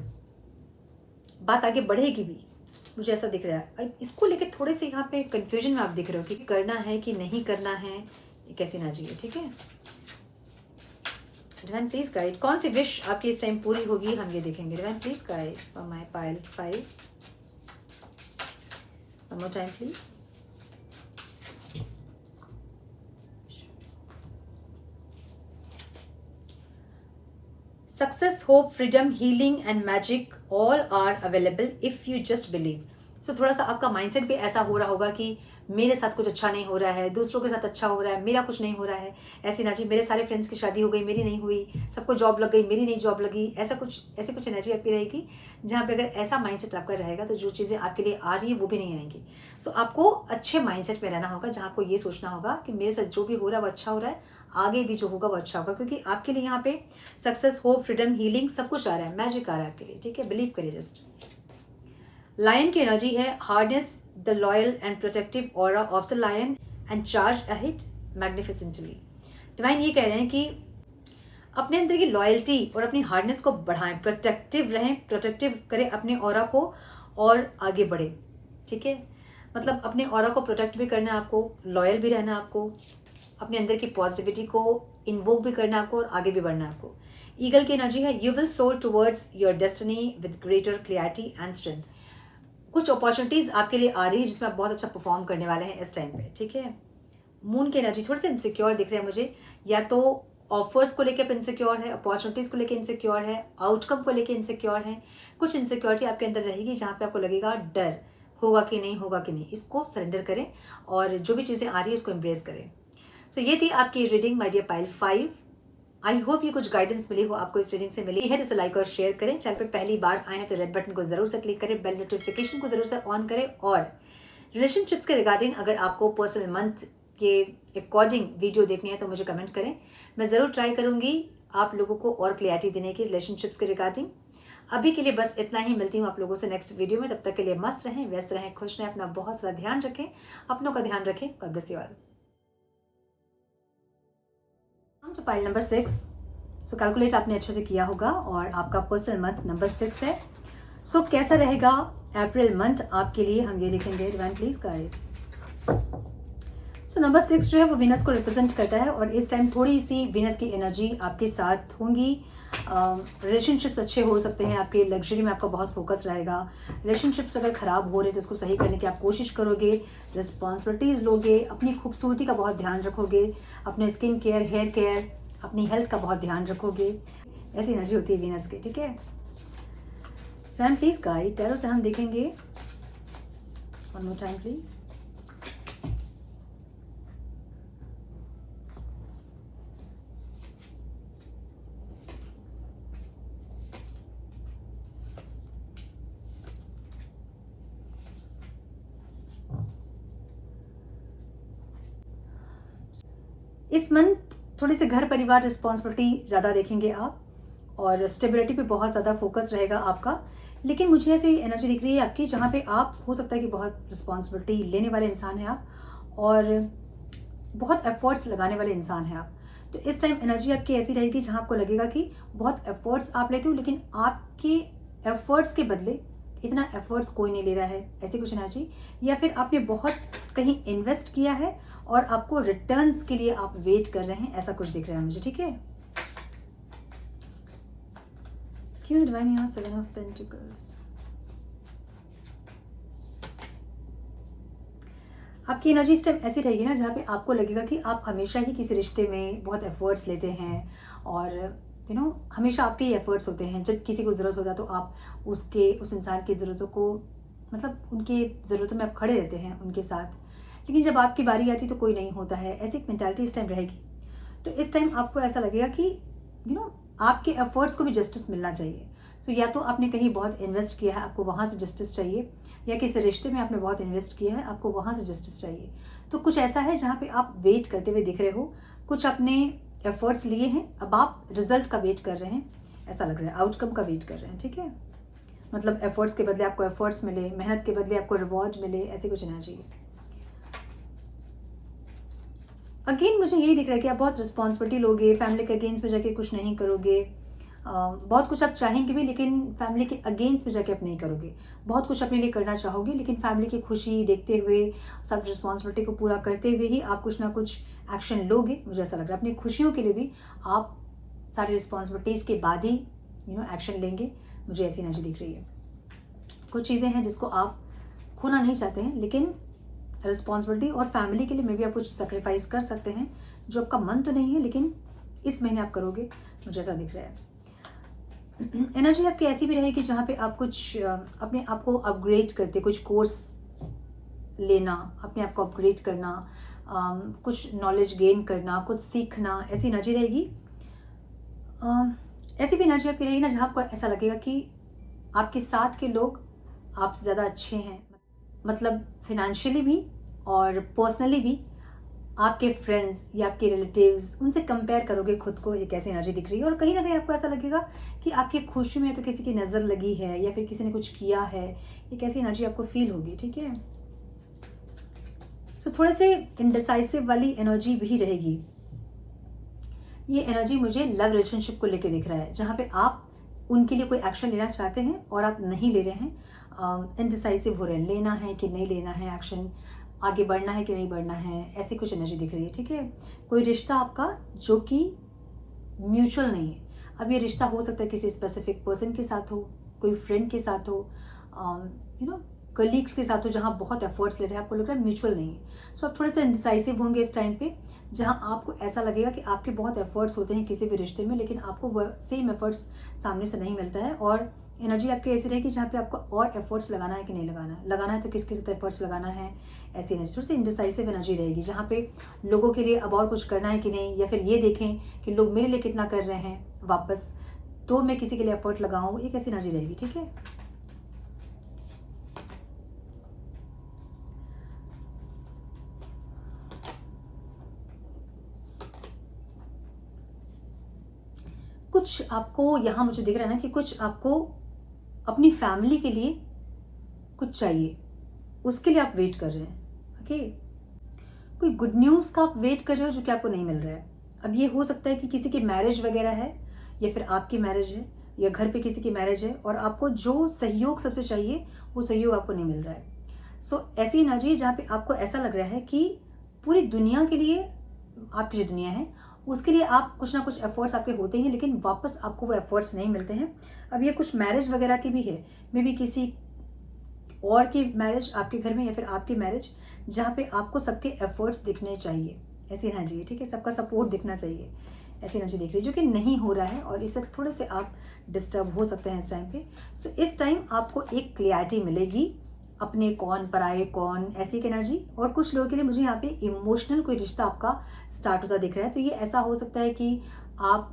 बात आगे बढ़ेगी भी, मुझे ऐसा दिख रहा है। और इसको लेकर थोड़े से यहाँ पे कंफ्यूजन में आप दिख रहे हो कि करना है कि नहीं करना है, ये कैसी एनर्जी है, ठीक है। डिवाइन प्लीज गाइड, कौन सी विश आपकी इस टाइम पूरी होगी, हम ये देखेंगे। Divine please guide for my pile 5, one more time please. Success, hope, freedom, healing and magic all are available if you just believe. So थोड़ा सा आपका माइंडसेट भी ऐसा हो रहा होगा कि मेरे साथ कुछ अच्छा नहीं हो रहा है, दूसरों के साथ अच्छा हो रहा है, मेरा कुछ नहीं हो रहा है। ऐसी एनर्जी, मेरे सारे फ्रेंड्स की शादी हो गई, मेरी नहीं हुई, सबको जॉब लग गई, मेरी नहीं जॉब लगी, ऐसा कुछ, ऐसी कुछ एनर्जी आपकी रहेगी, जहाँ पे अगर ऐसा माइंडसेट आपका रहेगा तो जो चीज़ें आपके लिए आ रही है वो भी नहीं आएंगी। सो आपको अच्छे माइंडसेट में रहना होगा, जहाँ आपको ये सोचना होगा कि मेरे साथ जो भी हो रहा है वो अच्छा हो रहा है, आगे भी जो होगा वो अच्छा होगा, क्योंकि आपके लिए यहाँ पे सक्सेस, होप, फ्रीडम, हीलिंग सब कुछ आ रहा है, मैजिक आ रहा है आपके लिए, ठीक है। बिलीव करिए जस्ट। लायन की एनर्जी है hardness, the loyal and protective aura of the lion and charge ahead magnificently. Divine ये कह रहे हैं कि अपने अंदर की लॉयल्टी और अपनी हार्डनेस को बढ़ाएं, प्रोटेक्टिव रहें, प्रोटेक्टिव करें अपने ऑरा को और आगे बढ़े, ठीक है। मतलब अपने ऑरा को प्रोटेक्ट भी करना है आपको, लॉयल भी रहना है आपको, अपने अंदर की पॉजिटिविटी को इन्वोक भी करना है आपको और आगे भी बढ़ना है आपको। ईगल की एनर्जी है यू विल सोर towards your destiny with greater clarity and strength. कुछ अपॉर्चुनिटीज आपके लिए आ रही है जिसमें आप बहुत अच्छा परफॉर्म करने वाले हैं इस टाइम पे, ठीक है। मून की एनर्जी थोड़े से इनसिक्योर दिख रहे हैं मुझे, या तो ऑफर्स को लेकर इनसिक्योर है, अपॉर्चुनिटीज को लेकर इनसिक्योर है, आउटकम को लेकर इनसिक्योर है। कुछ इनसिक्योरिटी आपके अंदर रहेगी जहाँ पे आपको लगेगा डर होगा कि नहीं होगा कि नहीं। इसको सरेंडर करें और जो भी चीज़ें आ रही है उसको एम्ब्रेस करें। सो ये थी आपकी reading my dear pile 5। I hope ये कुछ गाइडेंस मिली हो आपको, इस रीडिंग से मिली है तो इसे लाइक और शेयर करें। चैनल पे पहली बार आए हैं तो रेड बटन को जरूर से क्लिक करें, बेल नोटिफिकेशन को जरूर से ऑन करें। और रिलेशनशिप्स के रिगार्डिंग अगर आपको पर्सनल मंथ के अकॉर्डिंग वीडियो देखनी है तो मुझे कमेंट करें, मैं ज़रूर ट्राई करूँगी आप लोगों को और क्लियरिटी देने की रिलेशनशिप्स के रिगार्डिंग। अभी के लिए बस इतना ही, मिलती हूँ आप लोगों से नेक्स्ट वीडियो में। तब तक के लिए मस्त रहें, व्यस्त रहें, खुश रहें, अपना बहुत सारा ध्यान रखें, अपनों का ध्यान रखें। God bless you all. तो पाइल नंबर 6, सो कैलकुलेट आपने अच्छे से किया होगा और आपका पर्सनल मंथ नंबर 6 है। सो कैसा रहेगा अप्रैल मंथ आपके लिए, हम ये देखेंगे। Divine please guide. So number 6 जो है वो वीनस को रिप्रेजेंट करता है और इस टाइम थोड़ी सी वीनस की एनर्जी आपके साथ होंगी। रिलेशनशिप्स अच्छे हो सकते हैं आपके, लग्जरी में आपका बहुत फोकस रहेगा। रिलेशनशिप्स अगर ख़राब हो रहे तो उसको सही करने की आप कोशिश करोगे, रिस्पॉन्सिबिलिटीज़ लोगे, अपनी खूबसूरती का बहुत ध्यान रखोगे, अपने स्किन केयर, हेयर केयर, अपनी हेल्थ का बहुत ध्यान रखोगे। ऐसी एनर्जी होती है वीनस की, ठीक है। मैम प्लीज गाइड, टैरो से हम देखेंगे। One more time please. इस मंथ थोड़ी सी घर परिवार रिस्पॉन्सिबिलिटी ज़्यादा देखेंगे आप और स्टेबिलिटी पे बहुत ज़्यादा फोकस रहेगा आपका। लेकिन मुझे ऐसी एनर्जी दिख रही है आपकी जहाँ पे आप हो सकता है कि बहुत रिस्पॉन्सिबिलिटी लेने वाले इंसान हैं आप और बहुत एफर्ट्स लगाने वाले इंसान हैं आप। तो इस टाइम एनर्जी आपकी ऐसी रहेगी जहाँ आपको लगेगा कि बहुत एफर्ट्स आप लेते हो लेकिन आपके एफर्ट्स के बदले इतना एफर्ट्स कोई नहीं ले रहा है, ऐसी कुछ एनर्जी। या फिर आपने बहुत कहीं इन्वेस्ट किया है और आपको रिटर्न्स के लिए आप वेट कर रहे हैं, ऐसा कुछ दिख रहा है मुझे, ठीक है। क्यों डिवाइन यहाँ 7 ऑफ पेंटिकल्स। आपकी एनर्जी इस टाइम ऐसी रहेगी ना जहाँ पे आपको लगेगा कि आप हमेशा ही किसी रिश्ते में बहुत एफर्ट्स लेते हैं और हमेशा आपके ही एफर्ट्स होते हैं। जब किसी को ज़रूरत होता है तो आप उस इंसान की ज़रूरतों को, मतलब उनकी ज़रूरतों में आप खड़े रहते हैं उनके साथ। लेकिन जब आपकी बारी आती तो कोई नहीं होता है, ऐसी एक मेंटालिटी इस टाइम रहेगी। तो इस टाइम आपको ऐसा लगेगा कि आपके एफर्ट्स को भी जस्टिस मिलना चाहिए। सो या तो आपने कहीं बहुत इन्वेस्ट किया है, आपको वहाँ से जस्टिस चाहिए, या किसी रिश्ते में आपने बहुत इन्वेस्ट किया है, आपको वहाँ से जस्टिस चाहिए। तो कुछ ऐसा है जहाँ पे आप वेट करते हुए दिख रहे हो, कुछ आपने एफर्ट्स लिए हैं, अब आप रिजल्ट का वेट कर रहे हैं, ऐसा लग रहा है, आउटकम का वेट कर रहे हैं, ठीक है। मतलब एफर्ट्स के बदले आपको एफर्ट्स मिले, मेहनत के बदले आपको रिवॉर्ड मिले, ऐसी कुछ एनर्जी है। अगेन मुझे यही दिख रहा है कि आप बहुत रिस्पॉन्सिबिलिटी लोगे, फैमिली के अगेंस्ट में जाके कुछ नहीं करोगे, बहुत कुछ आप चाहेंगे भी लेकिन फैमिली के अगेंस्ट में जाके आप नहीं करोगे। बहुत कुछ अपने लिए करना चाहोगे लेकिन फैमिली की खुशी देखते हुए, सब रिस्पॉन्सिबिलिटी को पूरा करते हुए ही आप कुछ ना कुछ एक्शन लोगे, मुझे ऐसा लग रहा है। अपनी खुशियों के लिए भी आप सारी रिस्पॉन्सिबिलिटीज़ के बाद ही एक्शन लेंगे, मुझे ऐसी एनर्जी दिख रही है। कुछ चीज़ें हैं जिसको आप खोना नहीं चाहते हैं लेकिन रिस्पॉन्सिबिलिटी और फैमिली के लिए मे भी आप कुछ सेक्रीफाइस कर सकते हैं, जो आपका मन तो नहीं है लेकिन इस महीने आप करोगे, मुझे ऐसा दिख रहा है। एनर्जी आपकी ऐसी भी रहेगी जहाँ पे आप कुछ अपने आप को अपग्रेड करते, कुछ कोर्स लेना, अपने आप को अपग्रेड करना, कुछ नॉलेज गेन करना, कुछ सीखना, ऐसी एनर्जी रहेगी। ऐसी भी एनर्जी आपकी रहेगी ना जहाँ आपको ऐसा लगेगा कि आपके साथ के लोग आपसे ज़्यादा अच्छे हैं, मतलब फिनेंशियली भी और पर्सनली भी। आपके फ्रेंड्स या आपके रिलेटिव्स, उनसे कंपेयर करोगे खुद को, एक ऐसी एनर्जी दिख रही है। और कहीं ना कहीं आपको ऐसा लगेगा कि आपकी खुशी में तो किसी की नज़र लगी है या फिर किसी ने कुछ किया है, एक ऐसी एनर्जी आपको फील होगी, ठीक है। सो थोड़े से इनडिसाइसिव वाली एनर्जी भी रहेगी। ये एनर्जी मुझे लव रिलेशनशिप को लेकर दिख रहा है, जहाँ पे आप उनके लिए कोई एक्शन लेना चाहते हैं और आप नहीं ले रहे हैं, इनडिसाइसिव हो रहे हैं, लेना है कि नहीं लेना है एक्शन, आगे बढ़ना है कि नहीं बढ़ना है, ऐसी कुछ एनर्जी दिख रही है, ठीक है। कोई रिश्ता आपका जो कि म्यूचुअल नहीं है। अब ये रिश्ता हो सकता है किसी स्पेसिफिक पर्सन के साथ हो, कोई फ्रेंड के साथ हो, कलीग्स के साथ हो, जहाँ बहुत एफर्ट्स ले रहे हैं, आपको लग रहा है म्यूचुअल नहीं है। सो आप थोड़े से इंडिसाइसिव होंगे इस टाइम पे, जहाँ आपको ऐसा लगेगा कि आपके बहुत एफर्ट्स होते हैं किसी भी रिश्ते में लेकिन आपको वह सेम एफर्ट्स सामने से नहीं मिलता है। और एनर्जी आपकी ऐसी रहेगी जहाँ पे आपको और एफर्ट्स लगाना है कि नहीं लगाना है तो किसके साथ एफर्ट्स लगाना है, ऐसी एनर्जी। थोड़ी सी इंडिसाइसिव एनर्जी रहेगी जहाँ पे लोगों के लिए अब और कुछ करना है कि नहीं, या फिर ये देखें कि लोग मेरे लिए कितना कर रहे हैं वापस, तो मैं किसी के लिए एफर्ट लगाऊँ, एक ऐसी एनर्जी रहेगी, ठीक है। कुछ आपको यहाँ मुझे दिख रहा है ना कि कुछ आपको अपनी फैमिली के लिए कुछ चाहिए, उसके लिए आप वेट कर रहे हैं, ओके। कोई गुड न्यूज़ का आप वेट कर रहे हो जो कि आपको नहीं मिल रहा है। अब ये हो सकता है कि किसी की मैरिज वगैरह है या फिर आपकी मैरिज है या घर पे किसी की मैरिज है और आपको जो सहयोग सबसे चाहिए वो सहयोग आपको नहीं मिल रहा है। सो ऐसी एनर्जी है जहाँ पे आपको ऐसा लग रहा है कि पूरी दुनिया के लिए, आपकी जो दुनिया है उसके लिए आप कुछ ना कुछ एफर्ट्स आपके होते हैं लेकिन वापस आपको वो एफर्ट्स नहीं मिलते हैं। अब ये कुछ मैरिज वगैरह की भी है, मे बी किसी और की मैरिज आपके घर में या फिर आपकी मैरिज, जहाँ पे आपको सबके एफर्ट्स दिखने चाहिए, ऐसी एनर्जी है, ठीक है। सबका सपोर्ट दिखना चाहिए, ऐसी एनर्जी दिख रही है, जो कि नहीं हो रहा है और इससे थोड़े से आप डिस्टर्ब हो सकते हैं इस टाइम पे। सो इस टाइम आपको एक क्लियरिटी मिलेगी, अपने कौन पराए कौन, ऐसी एक एनर्जी। और कुछ लोगों के लिए मुझे यहाँ पे इमोशनल कोई रिश्ता आपका स्टार्ट होता दिख रहा है। तो ये ऐसा हो सकता है कि आप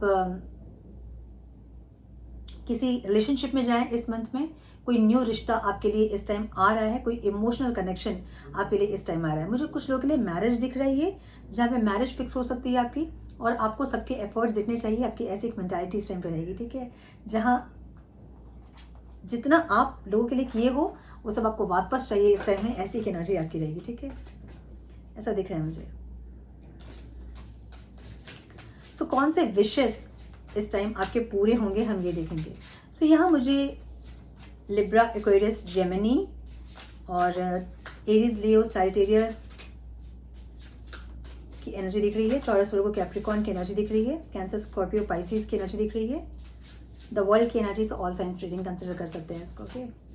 किसी रिलेशनशिप में जाएं इस मंथ में, कोई न्यू रिश्ता आपके लिए इस टाइम आ रहा है, कोई इमोशनल कनेक्शन आपके लिए इस टाइम आ रहा है। मुझे कुछ लोगों के लिए मैरिज दिख रही है, जहाँ पे मैरिज फिक्स हो सकती है आपकी, और आपको सबके एफर्ट्स दिखने चाहिए, आपकी ऐसी एक मेंटालिटी इस टाइम पे रहेगी, ठीक है। जहाँ जितना आप लोगों के लिए किए हो वो सब आपको वापस चाहिए इस टाइम में, ऐसी एक एनर्जी आपकी रहेगी, ठीक है। ऐसा दिख रहा है मुझे। सो कौन से विशेस इस टाइम आपके पूरे होंगे हम ये देखेंगे। सो यहाँ मुझे लिब्रा, एक्वेरियस, जेमिनी और एरीज, लियो, सैजिटेरियस की एनर्जी दिख रही है। टॉरस, वर्गो, कैप्रिकॉर्न की एनर्जी दिख रही है। कैंसर, स्कॉर्पियो, पाइसिस की एनर्जी दिख रही है। द वर्ल्ड की एनर्जी से ऑल साइंस रीडिंग कंसिडर कर सकते हैं इसको, ओके।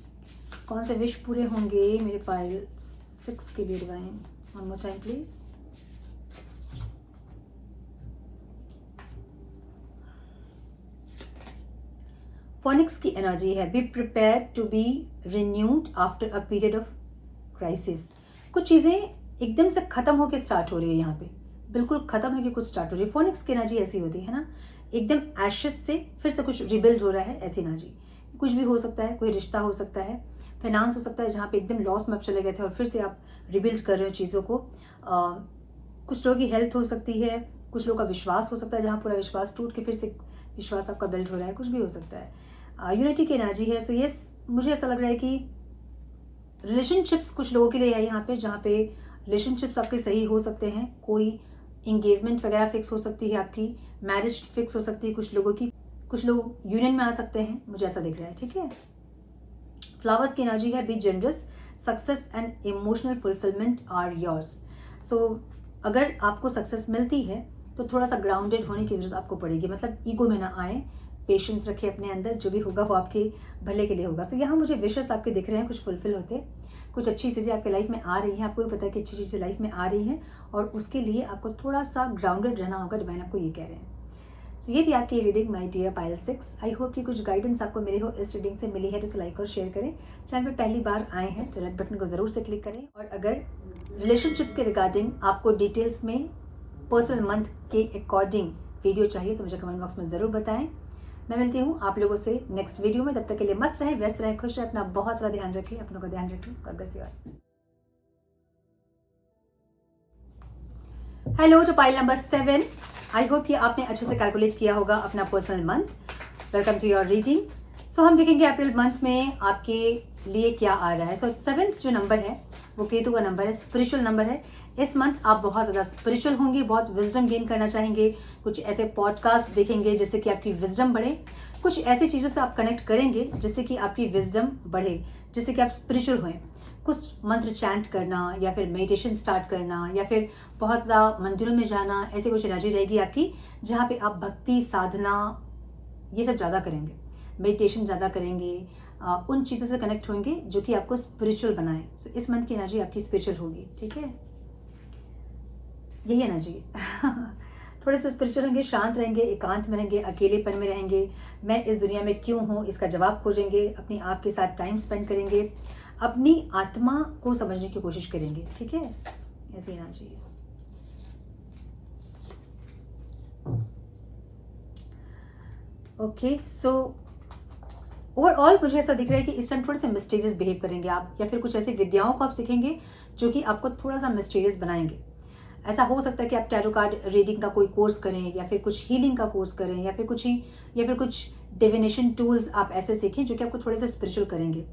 कौन से विश पूरे होंगे मेरे पाइल 6 के लिए divine, one more time please. Phoenix की एनर्जी है, be prepared to be renewed after a period of crisis. कुछ चीज़ें एकदम से ख़त्म होकर स्टार्ट हो रही है, यहाँ पे बिल्कुल ख़त्म है कि कुछ स्टार्ट हो रही है। फोनिक्स की एनर्जी ऐसी होती है ना, एकदम एशेस से फिर से कुछ रिबिल्ड हो रहा है, ऐसी एनर्जी। कुछ भी हो सकता है, कोई रिश्ता हो सकता है, फाइनेंस हो सकता है, जहाँ पे एकदम लॉस में आप चले गए थे और फिर से आप रिबिल्ड कर रहे हो चीज़ों को। कुछ लोगों की हेल्थ हो सकती है, कुछ लोगों का विश्वास हो सकता है, जहाँ पूरा विश्वास टूट के फिर से विश्वास आपका बिल्ड हो रहा है, कुछ भी हो सकता है। यूनिटी की एनर्जी है। सो ये मुझे ऐसा लग रहा है कि रिलेशनशिप्स कुछ लोगों के लिए है यहाँ पे, जहाँ पे रिलेशनशिप्स आपके सही हो सकते हैं। कोई इंगेजमेंट वगैरह फिक्स हो सकती है, आपकी मैरिज फिक्स हो सकती है कुछ लोगों की, कुछ लोग यूनियन में आ सकते हैं, मुझे ऐसा दिख रहा है। ठीक है, फ्लावर्स की एनर्जी है, be generous, success and emotional fulfilment are yours. So अगर आपको सक्सेस मिलती है तो थोड़ा सा ग्राउंडेड होने की ज़रूरत आपको पड़ेगी, मतलब ईगो में ना आए, पेशेंस रखें अपने अंदर, जो भी होगा वो आपके भले के लिए होगा। सो यहाँ मुझे विशेष आपके दिख रहे हैं कुछ फुलफिल होते, कुछ अच्छी चीज़ें आपके लाइफ में आ रही हैं, आपको भी पता है कि अच्छी चीज़ें लाइफ में आ रही हैं, और उसके लिए आपको थोड़ा सा ग्राउंडेड रहना होगा, डिवाइन आपको ये कह रहे हैं। सो ये थी आपकी reading my dear pile 6। I hope कि कुछ गाइडेंस आपको मेरे हो इस रीडिंग से मिली है, तो इसे लाइक और शेयर करें। चैनल पर पहली बार आए हैं तो रेड बटन को ज़रूर से क्लिक करें, और अगर रिलेशनशिप्स के रिगार्डिंग आपको डिटेल्स में पर्सनल मंथ के अकॉर्डिंग वीडियो चाहिए तो मुझे कमेंट बॉक्स में ज़रूर बताएं। मैं मिलती हूँ आप लोगों से नेक्स्ट वीडियो में। तब तक के लिए मस्त रहें, व्यस्त रहें, खुश रहें, अपना बहुत सारा ध्यान रखें, अपनों का ध्यान रखें। God bless you all. Hello to pile number 7। I hope कि आपने अच्छे से कैलकुलेट किया होगा अपना personal month. Welcome to your reading. So हम देखेंगे अप्रैल मंथ में आपके लिए क्या आ रहा है। सो 7 जो नंबर है वो केतु का नंबर है, स्पिरिचुअल नंबर है। इस मंथ आप बहुत ज़्यादा स्पिरिचुअल होंगे, बहुत विजडम गेन करना चाहेंगे, कुछ ऐसे पॉडकास्ट देखेंगे जिससे कि आपकी विजडम बढ़े, कुछ ऐसी चीज़ों से आप कनेक्ट करेंगे जिससे कि आपकी विजडम बढ़े, जिससे कि आप स्पिरिचुअल हों। कुछ मंत्र चैंट करना या फिर मेडिटेशन स्टार्ट करना या फिर बहुत ज़्यादा मंदिरों में जाना, ऐसी कुछ एनर्जी रहेगी आपकी, जहाँ पे आप भक्ति साधना ये सब ज़्यादा करेंगे, मेडिटेशन ज़्यादा करेंगे, उन चीज़ों से कनेक्ट होंगे जो कि आपको स्पिरिचुअल बनाए। सो इस मंथ की एनर्जी आपकी स्पिरिचुअल होगी। ठीक है, यही एनर्जी थोड़े से स्पिरिचुअल रहेंगे, शांत रहेंगे, एकांत में रहेंगे, अकेलेपन में रहेंगे, मैं इस दुनिया में क्यों हूँ इसका जवाब खोजेंगे, अपने आप के साथ टाइम स्पेंड करेंगे, अपनी आत्मा को समझने की कोशिश करेंगे। ठीक है, ऐसे एनर्जी है। ओके, सो ओवरऑल मुझे ऐसा दिख रहा है कि इस टाइम थोड़े से मिस्टीरियस बिहेव करेंगे आप, या फिर कुछ ऐसी विद्याओं को आप सीखेंगे जो कि आपको थोड़ा सा मिस्टीरियस बनाएंगे। ऐसा हो सकता है कि आप टैरो कार्ड रीडिंग का कोई कोर्स करें, या फिर कुछ हीलिंग का कोर्स करें, या फिर कुछ डिविनेशन टूल्स आप ऐसे सीखें जो कि आपको थोड़े से स्पिरिचुअल करेंगे।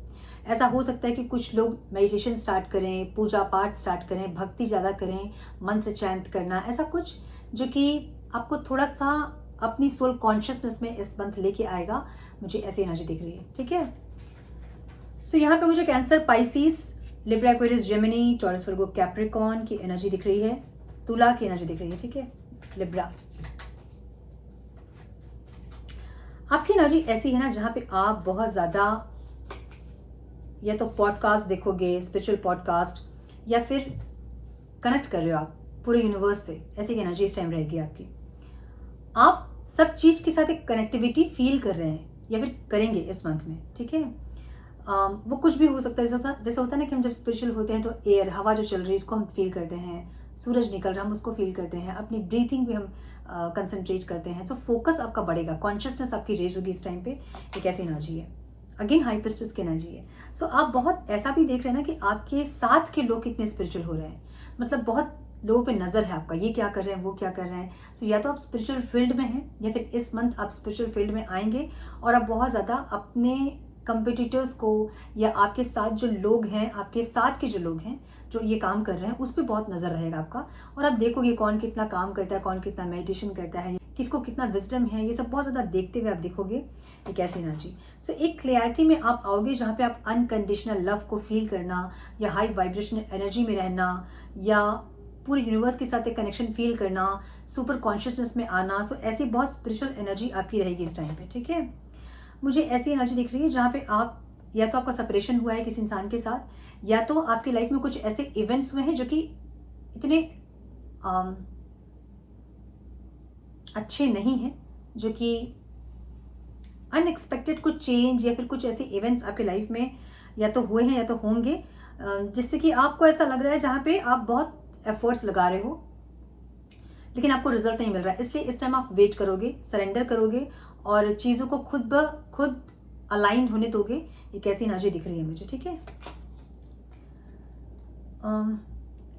ऐसा हो सकता है कि कुछ लोग मेडिटेशन स्टार्ट करें, पूजा पाठ स्टार्ट करें, भक्ति ज़्यादा करें, मंत्र चैंट करना, ऐसा कुछ जो कि आपको थोड़ा सा अपनी सोल कॉन्शियसनेस में इस मंथ लेके आएगा। मुझे ऐसी एनर्जी दिख रही है। ठीक है, सो यहाँ पे मुझे Cancer, Pisces, Libra, Aquarius, Gemini, Taurus, Virgo, Capricorn की एनर्जी दिख रही है, तुला की एनर्जी दिख रही है। ठीक है, लिब्रा आपकी एनर्जी ऐसी है ना जहाँ पे आप बहुत ज़्यादा या तो पॉडकास्ट देखोगे, स्पिरिचुअल पॉडकास्ट, या फिर कनेक्ट कर रहे हो आप पूरे यूनिवर्स से, ऐसी एनर्जी इस टाइम रहेगी आपकी। आप सब चीज़ के साथ एक कनेक्टिविटी फील कर रहे हैं या फिर करेंगे इस मंथ में। ठीक है, वो कुछ भी हो सकता है, जैसे होता है ना कि हम जब स्पिरिचुअल होते हैं तो एयर, हवा जो चल रही है इसको हम फील करते हैं, सूरज निकल रहा है हम उसको फील करते हैं, अपनी ब्रीथिंग भी हम कंसंट्रेट करते हैं। तो फोकस आपका बढ़ेगा, कॉन्शियसनेस आपकी रेज होगी इस टाइम पे। एक ऐसी एनर्जी है, अगेन हाई प्रिस्टेस की एनर्जी है। सो आप बहुत ऐसा भी देख रहे हैं ना कि आपके साथ के लोग कितने स्पिरिचुअल हो रहे हैं, मतलब बहुत लोगों पे नज़र है आपका, ये क्या कर रहे हैं, वो क्या कर रहे हैं। सो या तो आप स्पिरिचुअल फील्ड में हैं, या फिर इस मंथ आप स्पिरिचुअल फील्ड में आएंगे और आप बहुत ज़्यादा अपने कंपिटिटर्स को, या आपके साथ जो लोग हैं, आपके साथ के जो लोग हैं जो ये काम कर रहे हैं, उस पर बहुत नज़र रहेगा आपका। और आप देखोगे कौन कितना काम करता है, कौन कितना मेडिटेशन करता है, किसको कितना विजडम है, ये सब बहुत ज़्यादा देखते हुए आप देखोगे। एक ऐसी एनर्जी, सो एक क्लैरिटी में आप आओगे जहाँ पे आप अनकंडीशनल लव को फील करना, या हाई वाइब्रेशनल एनर्जी में रहना, या पूरे यूनिवर्स के साथ एक कनेक्शन फील करना, सुपर कॉन्शियसनेस में आना। सो ऐसी बहुत स्पिरिचुअल एनर्जी आपकी रहेगी इस टाइम पे। ठीक है, मुझे ऐसी एनर्जी दिख रही है जहाँ पे आप, या तो आपका सेपरेशन हुआ है किसी इंसान के साथ, या तो आपकी लाइफ में कुछ ऐसे इवेंट्स हुए हैं जो कि इतने अच्छे नहीं हैं, जो कि अनएक्सपेक्टेड कुछ चेंज या फिर कुछ ऐसे इवेंट्स आपके लाइफ में या तो हुए हैं या तो होंगे, जिससे कि आपको ऐसा लग रहा है जहाँ पे आप बहुत एफर्ट्स लगा रहे हो लेकिन आपको रिजल्ट नहीं मिल रहा है। इसलिए इस टाइम आप वेट करोगे, सरेंडर करोगे और चीज़ों को खुद ब खुद अलाइन होने दोगे। एक ऐसी एनर्जी दिख रही है मुझे। ठीक है,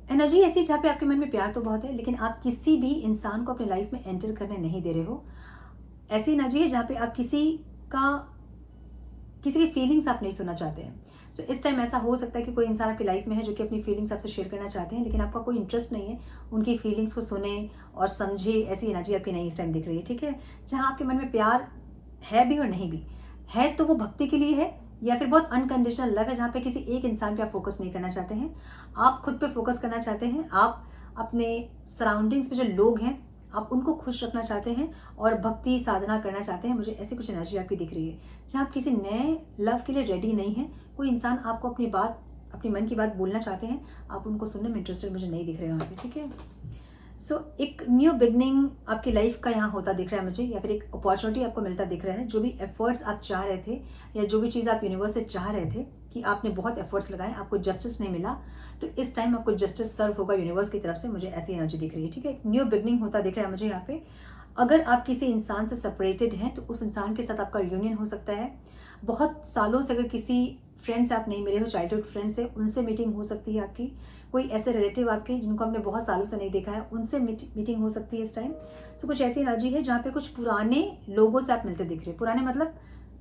एनर्जी ऐसी जहाँ पे आपके मन में प्यार तो बहुत है, लेकिन आप किसी भी इंसान को अपने लाइफ में एंटर करने नहीं दे रहे हो। ऐसी एनर्जी है जहाँ पे आप किसी की फीलिंग्स आप नहीं सुनना चाहते हैं। सो इस टाइम ऐसा हो सकता है कि कोई इंसान आपकी लाइफ में है जो कि अपनी फीलिंग्स आपसे शेयर करना चाहते हैं, लेकिन आपका कोई इंटरेस्ट नहीं है उनकी फीलिंग्स को सुने और समझे। ऐसी एनर्जी आपकी नहीं इस टाइम दिख रही है, ठीक है। जहाँ आपके मन में प्यार है भी और नहीं भी है, तो वो भक्ति के लिए है या फिर बहुत अनकंडीशनल लव है, जहाँ पे किसी एक इंसान पे आप फोकस नहीं करना चाहते हैं, आप खुद पे फोकस करना चाहते हैं। आप अपने सराउंडिंग्स में जो लोग हैं आप उनको खुश रखना चाहते हैं और भक्ति साधना करना चाहते हैं। मुझे ऐसी कुछ एनर्जी आपकी दिख रही है जहाँ आप किसी नए लव के लिए रेडी नहीं हैं। कोई इंसान आपको अपनी मन की बात बोलना चाहते हैं, आप उनको सुनने में इंटरेस्टेड मुझे नहीं दिख रहे हो यहाँ पे, ठीक है। सो एक न्यू बिगनिंग आपकी लाइफ का यहाँ होता दिख रहा है मुझे, या फिर एक अपॉर्चुनिटी आपको मिलता दिख रहा है। जो भी एफर्ट्स आप चाह रहे थे या जो भी चीज़ आप यूनिवर्स से चाह रहे थे कि आपने बहुत एफर्ट्स लगाए, आपको जस्टिस नहीं मिला, तो इस टाइम आपको जस्टिस सर्व होगा यूनिवर्स की तरफ से। मुझे ऐसी एनर्जी दिख रही है, ठीक है। एक न्यू बिगनिंग होता दिख रहा है मुझे यहाँ पे। अगर आप किसी इंसान से सेपरेटेड हैं तो उस इंसान के साथ आपका यूनियन हो सकता है। बहुत सालों से अगर किसी फ्रेंड से आप नहीं मिले हो, चाइल्डहुड फ्रेंड से, उनसे मीटिंग हो सकती है आपकी। कोई ऐसे रिलेटिव आपके जिनको आपने बहुत सालों से नहीं देखा है, उनसे मीटिंग हो सकती है इस टाइम। सो कुछ ऐसी एनर्जी है जहाँ पे कुछ पुराने लोगों से आप मिलते दिख रहे हैं। पुराने मतलब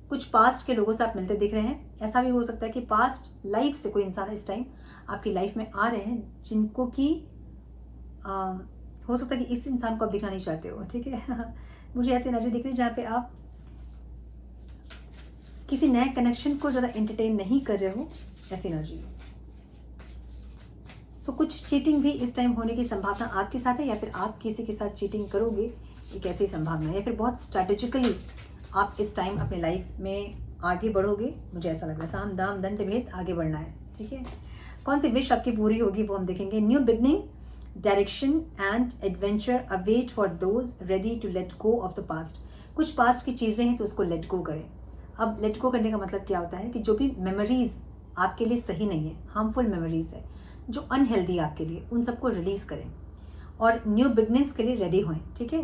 कुछ पास्ट के लोगों से आप मिलते दिख रहे हैं। ऐसा भी हो सकता है कि पास्ट लाइफ से कोई इंसान इस टाइम आपकी लाइफ में आ रहे हैं, जिनको कि हो सकता है कि इस इंसान को आप दिखना नहीं चाहते हो, ठीक है। मुझे ऐसी एनर्जी दिख रही है जहाँ पे आप किसी नए कनेक्शन को ज़्यादा एंटरटेन नहीं कर रहे हो, ऐसी एनर्जी। सो कुछ चीटिंग भी इस टाइम होने की संभावना आपके साथ है, या फिर आप किसी के साथ चीटिंग करोगे, एक ऐसी संभावना है। या फिर बहुत स्ट्रैटेजिकली आप इस टाइम अपने लाइफ में आगे बढ़ोगे, मुझे ऐसा लग रहा है। साम दाम दंड भेद आगे बढ़ना है, ठीक है। कौन सी विश आपकी पूरी होगी वो हम देखेंगे। New beginning, direction and adventure await for those ready to let go of the past. कुछ पास्ट की चीज़ें हैं तो उसको लेट गो करें। अब लेट गो करने का मतलब क्या होता है कि जो भी मेमोरीज आपके लिए सही नहीं है, हार्मफुल मेमोरीज है, जो अनहेल्दी आपके लिए, उन सबको रिलीज करें और न्यू बिगनिंग्स के लिए रेडी हों, ठीक है।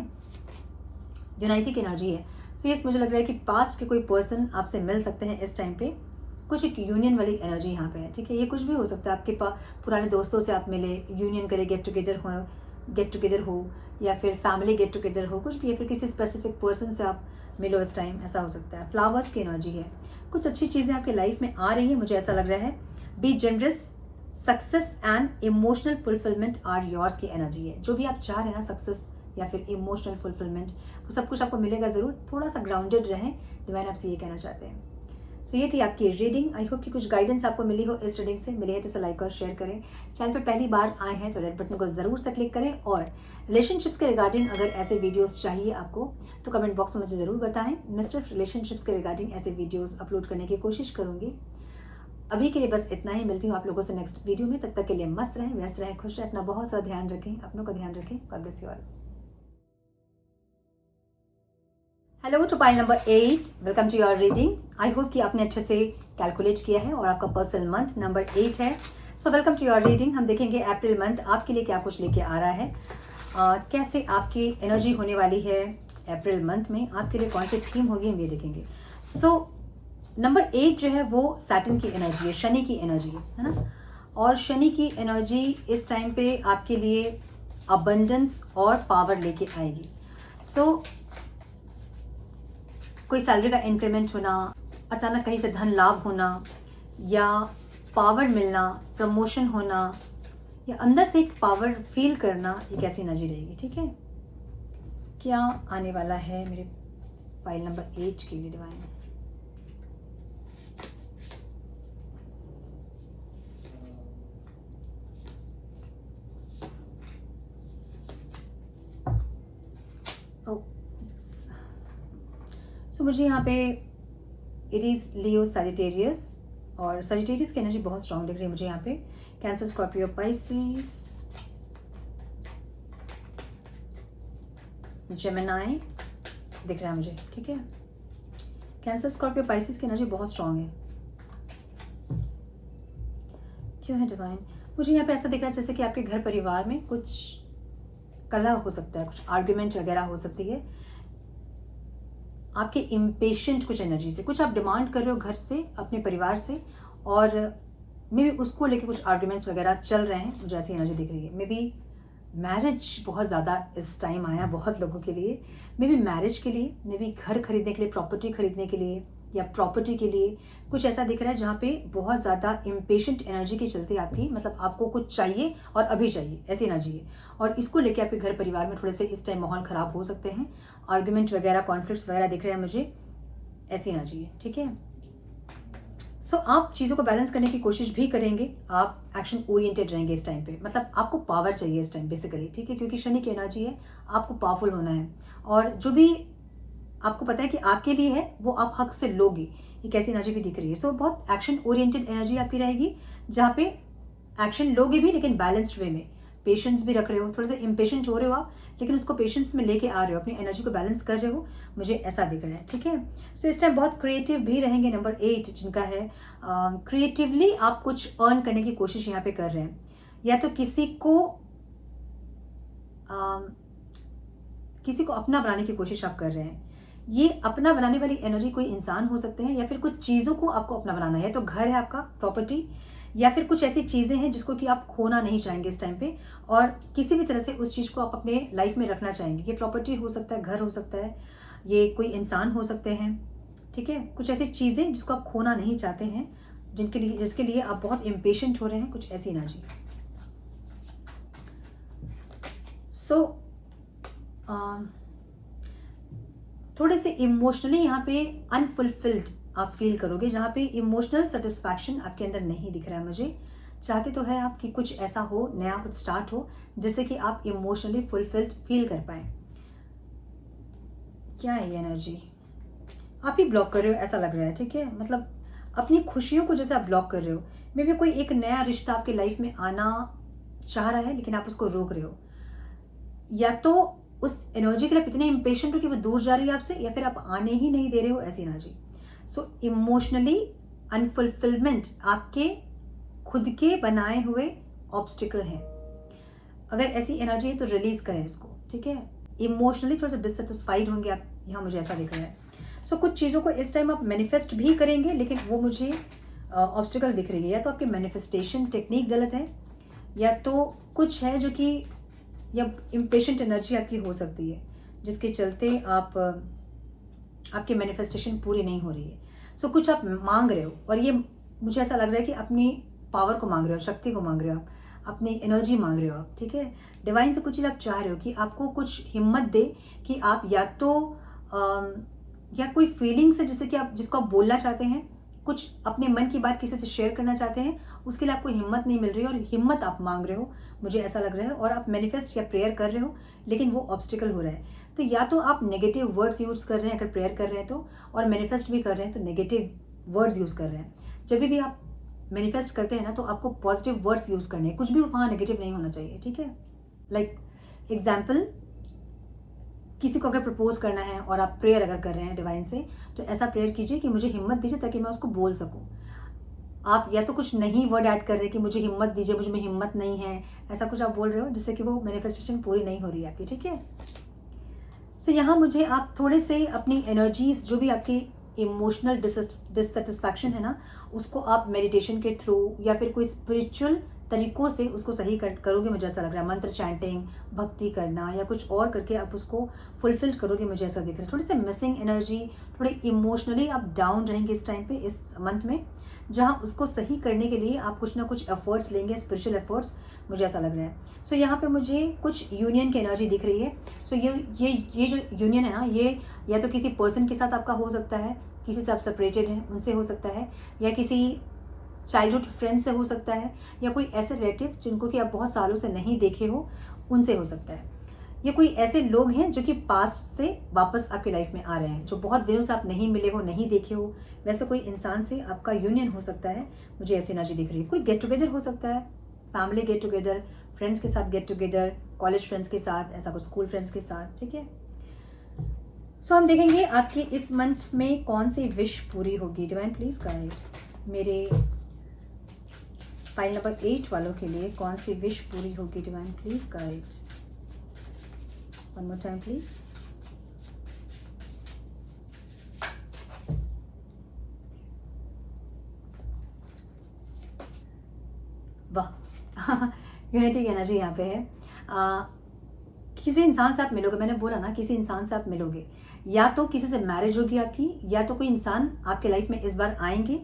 यूनाइटी की एनर्जी है। सो ये मुझे लग रहा है कि पास्ट के कोई पर्सन आपसे मिल सकते हैं इस टाइम पे। कुछ एक यूनियन वाली एनर्जी यहाँ पे है, ठीक है। ये कुछ भी हो सकता है, आपके पुराने दोस्तों से आप मिले, यूनियन करे, गेट टुगेदर हो, या फिर फैमिली गेट टुगेदर हो, कुछ भी, या फिर किसी स्पेसिफिक पर्सन से आप मिलो इस टाइम, ऐसा हो सकता है। फ्लावर्स की एनर्जी है। कुछ अच्छी चीज़ें आपकी लाइफ में आ रही है, मुझे ऐसा लग रहा है। Be generous, success and emotional fulfilment are yours की एनर्जी है। जो भी आप चाह रहे हैं ना, सक्सेस या फिर इमोशनल फुलफिलमेंट, वो सब कुछ आपको मिलेगा ज़रूर। थोड़ा सा ग्राउंडेड रहें, डिवाइन आपसे ये कहना चाहते हैं। सो ये थी आपकी रीडिंग। आई होप कि कुछ गाइडेंस आपको मिली हो इस रीडिंग से। मिली है तो इसे लाइक और शेयर करें। चैनल पर पहली बार आए हैं तो रेड बटन को ज़रूर से क्लिक करें, और रिलेशनशिप्स के रिगार्डिंग अगर ऐसे वीडियोस चाहिए आपको तो कमेंट बॉक्स में मुझे ज़रूर बताएं। मैं सिर्फ रिलेशनशिप्स के रिगार्डिंग ऐसे वीडियोस अपलोड करने की कोशिश करूँगी। अभी के लिए बस इतना ही। मिलती हूँ आप लोगों से नेक्स्ट वीडियो में। तब तक के लिए मस्त रहें, व्यस्त रहें, खुश रहें, अपना बहुत सारा ध्यान रखें, अपनों का ध्यान रखें। God bless you all. Hello to pile number 8, welcome to your reading. I hope कि आपने अच्छे से कैलकुलेट किया है और आपका पर्सनल मंथ नंबर 8 है। So welcome to your reading. हम देखेंगे अप्रैल मंथ आपके लिए क्या कुछ लेके आ रहा है, कैसे आपकी एनर्जी होने वाली है अप्रैल मंथ में, आपके लिए कौन सी थीम होगी, हम ये देखेंगे। सो नंबर 8 जो है वो सैटर्न की एनर्जी है, शनि की एनर्जी है ना। और शनि की एनर्जी इस टाइम पे आपके लिए अबंडेंस और पावर लेके आएगी। सो कोई सैलरी का इंक्रीमेंट होना, अचानक कहीं से धन लाभ होना, या पावर मिलना, प्रमोशन होना, या अंदर से एक पावर फील करना, एक ऐसी एनर्जी रहेगी, ठीक है। क्या आने वाला है मेरे फाइल नंबर 8 के लिए डिवाइन। सो मुझे यहाँ पे एरीज, लियो, सजिटेरियस, और सजिटेरियस की एनर्जी बहुत स्ट्रांग दिख रही है मुझे यहाँ पे। कैंसर, स्कॉर्पियो, पाइसिस, जेमिनाई दिख रहा है मुझे, ठीक है। कैंसर, स्कॉर्पियो, पाइसिस की एनर्जी बहुत स्ट्रांग है। क्यों है डिवाइन? मुझे यहाँ पे ऐसा दिख रहा है जैसे कि आपके घर परिवार में कुछ कलह हो सकता है, कुछ आर्ग्यूमेंट वगैरह हो सकती है। आपके इम्पेशेंट कुछ एनर्जी से कुछ आप डिमांड कर रहे हो घर से, अपने परिवार से, और मे बी उसको लेके कुछ आर्ग्यूमेंट्स वगैरह चल रहे हैं, मुझे ऐसी एनर्जी दिख रही है। मे बी मैरिज बहुत ज़्यादा इस टाइम आया बहुत लोगों के लिए, मे बी मैरिज के लिए, मे बी घर खरीदने के लिए, प्रॉपर्टी खरीदने के लिए, या प्रॉपर्टी के लिए कुछ ऐसा दिख रहा है जहाँ पे बहुत ज़्यादा इम्पेशेंट एनर्जी के चलते आपकी, मतलब आपको कुछ चाहिए और अभी चाहिए, ऐसी एनर्जी है। और इसको लेके आपके घर परिवार में थोड़े से इस टाइम माहौल ख़राब हो सकते हैं, आर्ग्यूमेंट वगैरह, कॉन्फ्लिक्ट्स वगैरह दिख रहे हैं मुझे, ऐसी एनर्जी है, ठीक है। सो आप चीज़ों को बैलेंस करने की कोशिश भी करेंगे, आप एक्शन ओरिएंटेड रहेंगे इस टाइम पे, मतलब आपको पावर चाहिए इस टाइम बेसिकली, ठीक है, क्योंकि शनि की एनर्जी है, आपको पावरफुल होना है, और जो भी आपको पता है कि आपके लिए है वो आप हक से लोगे, ये कैसी एनर्जी भी दिख रही है। सो बहुत एक्शन ओरिएंटेड एनर्जी आपकी रहेगी, जहाँ पे एक्शन लोगे भी लेकिन बैलेंस्ड वे में, पेशेंस भी रख रहे हो, थोड़े से इम्पेशेंट हो रहे हो आप, लेकिन उसको पेशेंस में लेके आ रहे हो, अपनी एनर्जी को बैलेंस कर रहे हो, मुझे ऐसा दिख रहा है, ठीक है। सो इस टाइम बहुत क्रिएटिव भी रहेंगे। नंबर 8 जिनका है, क्रिएटिवली आप कुछ अर्न करने की कोशिश यहाँ पे कर रहे हैं, या तो किसी को अपना बनाने की कोशिश आप कर रहे हैं। ये अपना बनाने वाली एनर्जी कोई इंसान हो सकते हैं, या फिर कुछ चीज़ों को आपको अपना बनाना है, तो घर है आपका, प्रॉपर्टी, या फिर कुछ ऐसी चीज़ें हैं जिसको कि आप खोना नहीं चाहेंगे इस टाइम पे, और किसी भी तरह से उस चीज़ को आप अपने लाइफ में रखना चाहेंगे। ये प्रॉपर्टी हो सकता है, घर हो सकता है, ये कोई इंसान हो सकते हैं, ठीक है। कुछ ऐसी चीज़ें जिसको आप खोना नहीं चाहते हैं, जिसके लिए आप बहुत इम्पेशेंट हो रहे हैं, कुछ ऐसी एनर्जी। सो थोड़े से इमोशनली यहाँ पे अनफुलफिल्ड आप फील करोगे, जहाँ पे इमोशनल सेटिस्फैक्शन आपके अंदर नहीं दिख रहा है मुझे। चाहते तो है आप कि कुछ ऐसा हो, नया कुछ स्टार्ट हो, जिससे कि आप इमोशनली फुलफिल्ड फील कर पाए। क्या है ये एनर्जी? आप ही ब्लॉक कर रहे हो ऐसा लग रहा है, ठीक है, मतलब अपनी खुशियों को जैसे आप ब्लॉक कर रहे हो। मे बी कोई एक नया रिश्ता आपके लाइफ में आना चाह रहा है, लेकिन आप उसको रोक रहे हो, या तो उस एनर्जी के लिए आप इतने इम्पेशेंट हो कि वो दूर जा रही है आपसे, या फिर आप आने ही नहीं दे रहे हो, ऐसी एनर्जी। सो इमोशनली अनफुलफिलमेंट आपके खुद के बनाए हुए ऑब्स्टिकल हैं। अगर ऐसी एनर्जी है तो रिलीज करें इसको, ठीक है। इमोशनली थोड़ा सा डिससेटिस्फाइड होंगे आप, यहाँ मुझे ऐसा दिख रहा है। सो कुछ चीज़ों को इस टाइम आप मैनिफेस्ट भी करेंगे, लेकिन वो मुझे ऑब्स्टिकल दिख रही है, या तो आपकी मैनिफेस्टेशन टेक्निक गलत है, या तो कुछ है जो कि, या इम्पेशेंट एनर्जी आपकी हो सकती है, जिसके चलते आपकी मैनिफेस्टेशन पूरी नहीं हो रही है। सो कुछ आप मांग रहे हो, और ये मुझे ऐसा लग रहा है कि अपनी पावर को मांग रहे हो, शक्ति को मांग रहे हो आप, अपनी एनर्जी मांग रहे हो आप, ठीक है। डिवाइन से कुछ चीज़ आप चाह रहे हो कि आपको कुछ हिम्मत दे कि आप या कोई फीलिंग्स है जिससे कि आप, जिसको आप बोलना चाहते हैं, कुछ अपने मन की बात किसी से शेयर करना चाहते हैं, उसके लिए आपको हिम्मत नहीं मिल रही है, और हिम्मत आप मांग रहे हो, मुझे ऐसा लग रहा है, और आप मैनिफेस्ट या प्रेयर कर रहे हो, लेकिन वो ऑब्स्टिकल हो रहा है। तो या तो आप नेगेटिव वर्ड्स यूज़ कर रहे हैं अगर प्रेयर कर रहे हैं तो, और मैनिफेस्ट भी कर रहे हैं तो नेगेटिव वर्ड्स यूज़ कर रहे हैं। जब भी आप मैनिफेस्ट करते हैं ना, तो आपको पॉजिटिव वर्ड्स यूज़ करने हैं, कुछ भी वहाँ नेगेटिव नहीं होना चाहिए, ठीक है। लाइक एग्जाम्पल, किसी को अगर प्रपोज करना है और आप प्रेयर अगर कर रहे हैं डिवाइन से, तो ऐसा प्रेयर कीजिए कि मुझे हिम्मत दीजिए ताकि मैं उसको बोल सकूं। आप या तो कुछ नहीं वर्ड ऐड कर रहे कि मुझे हिम्मत दीजिए, मुझे में हिम्मत नहीं है, ऐसा कुछ आप बोल रहे हो जिससे कि वो मैनिफेस्टेशन पूरी नहीं हो रही है आपकी, ठीक है। सो यहाँ मुझे आप थोड़े से अपनी एनर्जीज, जो भी आपकी इमोशनल डिससेटिस्फैक्शन है ना, उसको आप मेडिटेशन के थ्रू या फिर कोई स्पिरिचुअल तरीकों से उसको सही करोगे, मुझे ऐसा लग रहा है। मंत्र चैंटिंग, भक्ति करना, या कुछ और करके आप उसको फुलफिल करोगे, मुझे ऐसा दिख रहा है। थोड़ी सी मिसिंग एनर्जी, थोड़ी इमोशनली आप डाउन रहेंगे इस टाइम पे, इस मंथ में, जहाँ उसको सही करने के लिए आप कुछ ना कुछ एफर्ट्स लेंगे, स्पिरिचुअल एफर्ट्स, मुझे ऐसा लग रहा है। सो यहाँ पे मुझे कुछ यूनियन की एनर्जी दिख रही है। सो ये जो यूनियन है ना, ये या तो किसी पर्सन के साथ आपका हो सकता है, किसी से आप सेपरेटेड हैं उनसे हो सकता है, या किसी चाइल्डहुड फ्रेंड से हो सकता है, या कोई ऐसे रिलेटिव जिनको कि आप बहुत सालों से नहीं देखे हो, उनसे हो सकता है। ये कोई ऐसे लोग हैं जो कि पास्ट से वापस आपकी लाइफ में आ रहे हैं, जो बहुत दिनों से आप नहीं मिले हो, नहीं देखे हो, वैसे कोई इंसान से आपका यूनियन हो सकता है, मुझे ऐसी एनर्जी दिख रही है। कोई गेट टुगेदर हो सकता है, फैमिली गेट टुगेदर, फ्रेंड्स के साथ गेट टुगेदर, कॉलेज फ्रेंड्स के साथ, ऐसा कुछ स्कूल फ्रेंड्स के साथ, ठीक है। सो हम देखेंगे आपकी इस मंथ में कौन सी विश पूरी होगी। डिवाइन प्लीज गाइड मेरे फाइल नंबर 8 वालों के लिए कौन सी विश पूरी होगी। Divine please guide, one more time please. Unity की एनर्जी यहाँ पे है। किसी इंसान से आप मिलोगे, मैंने बोला ना किसी इंसान से आप मिलोगे, या तो किसी से मैरिज होगी आपकी, या तो कोई इंसान आपके लाइफ में इस बार आएंगे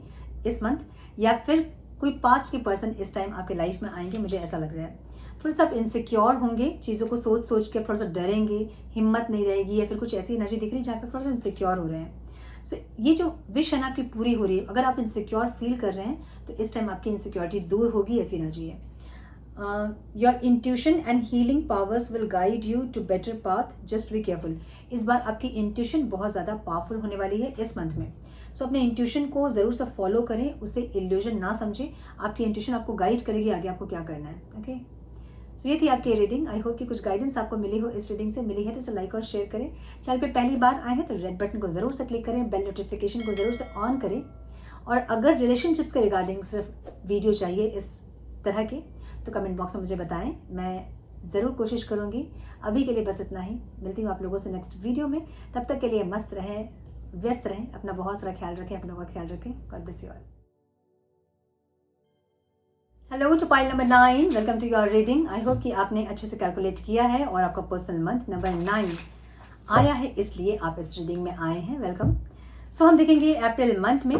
इस मंथ, या फिर कोई पास्ट की पर्सन इस टाइम आपके लाइफ में आएंगे। मुझे ऐसा लग रहा है थोड़ा सा आप इनसिक्योर होंगे, चीज़ों को सोच सोच के थोड़ा सा डरेंगे, हिम्मत नहीं रहेगी, या फिर कुछ ऐसी एनर्जी दिख रही है जहाँ पे थोड़ा सा इनसिक्योर हो रहे हैं। सो ये जो विश है ना आपकी पूरी हो रही है। अगर आप इनसिक्योर फील कर रहे हैं तो इस टाइम आपकी इनसिक्योरिटी दूर होगी, ऐसी एनर्जी है। Your intuition and healing powers will guide you to better path, just be careful. इस बार आपकी इंट्यूशन बहुत ज़्यादा पावरफुल होने वाली है इस मंथ में। सो अपने इंट्यूशन को ज़रूर से फॉलो करें, उसे इल्यूजन ना समझें। आपकी इंट्यूशन आपको गाइड करेगी आगे आपको क्या करना है। ओके, सो ये थी आपकी रीडिंग। आई होप कि कुछ गाइडेंस आपको मिली हो, इस रीडिंग से मिली है तो इसे लाइक और शेयर करें। चैनल पे पहली बार आए हैं तो रेड बटन को ज़रूर से क्लिक करें, बेल नोटिफिकेशन को ज़रूर से ऑन करें। और अगर रिलेशनशिप्स के रिगार्डिंग सिर्फ वीडियो चाहिए इस तरह के तो कमेंट बॉक्स में मुझे बताएं, मैं ज़रूर कोशिश करूँगी। अभी के लिए बस इतना ही, मिलती हूँ आप लोगों से नेक्स्ट वीडियो में। तब तक के लिए मस्त रहें, व्यस्त रहें, अपना बहुत सारा ख्याल रखें, अपनों का ख्याल रखें। God bless you all. Hello to pile number 9, welcome to your reading. I hope कि आपने अच्छे से कैलकुलेट किया है और आपका पर्सनल मंथ नंबर 9 आया है, इसलिए आप इस रीडिंग में आए हैं। वेलकम। सो हम देखेंगे अप्रैल मंथ में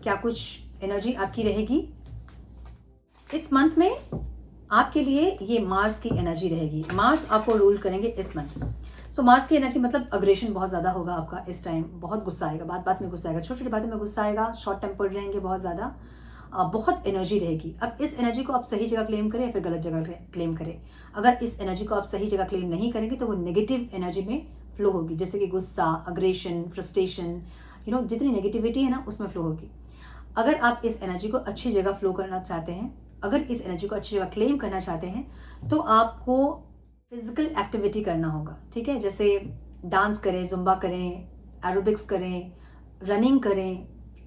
क्या कुछ एनर्जी आपकी रहेगी। इस मंथ में आपके लिए ये मार्स की एनर्जी रहेगी। मार्स आपको रूल करेंगे इस मंथ। सो मार्स की एनर्जी मतलब अग्रेशन बहुत ज़्यादा होगा आपका इस टाइम, बहुत गुस्सा आएगा, बात बात में गुस्सा आएगा, छोटी छोटी बातों में गुस्सा आएगा, शॉर्ट टेम्पर्ड रहेंगे बहुत ज़्यादा, बहुत एनर्जी रहेगी। अब इस एनर्जी को आप सही जगह क्लेम करें या फिर गलत जगह क्लेम करें। अगर इस एनर्जी को आप सही जगह क्लेम नहीं करेंगे तो वो नेगेटिव एनर्जी में फ्लो होगी, जैसे कि गुस्सा, अग्रेशन, फ्रस्ट्रेशन, जितनी नेगेटिविटी है ना उसमें फ्लो होगी। अगर आप इस एनर्जी को अच्छी जगह फ्लो करना चाहते हैं, अगर इस एनर्जी को अच्छी जगह क्लेम करना चाहते हैं तो आपको फिजिकल एक्टिविटी करना होगा। ठीक है, जैसे डांस करें, जुम्बा करें, एरोबिक्स करें, रनिंग करें,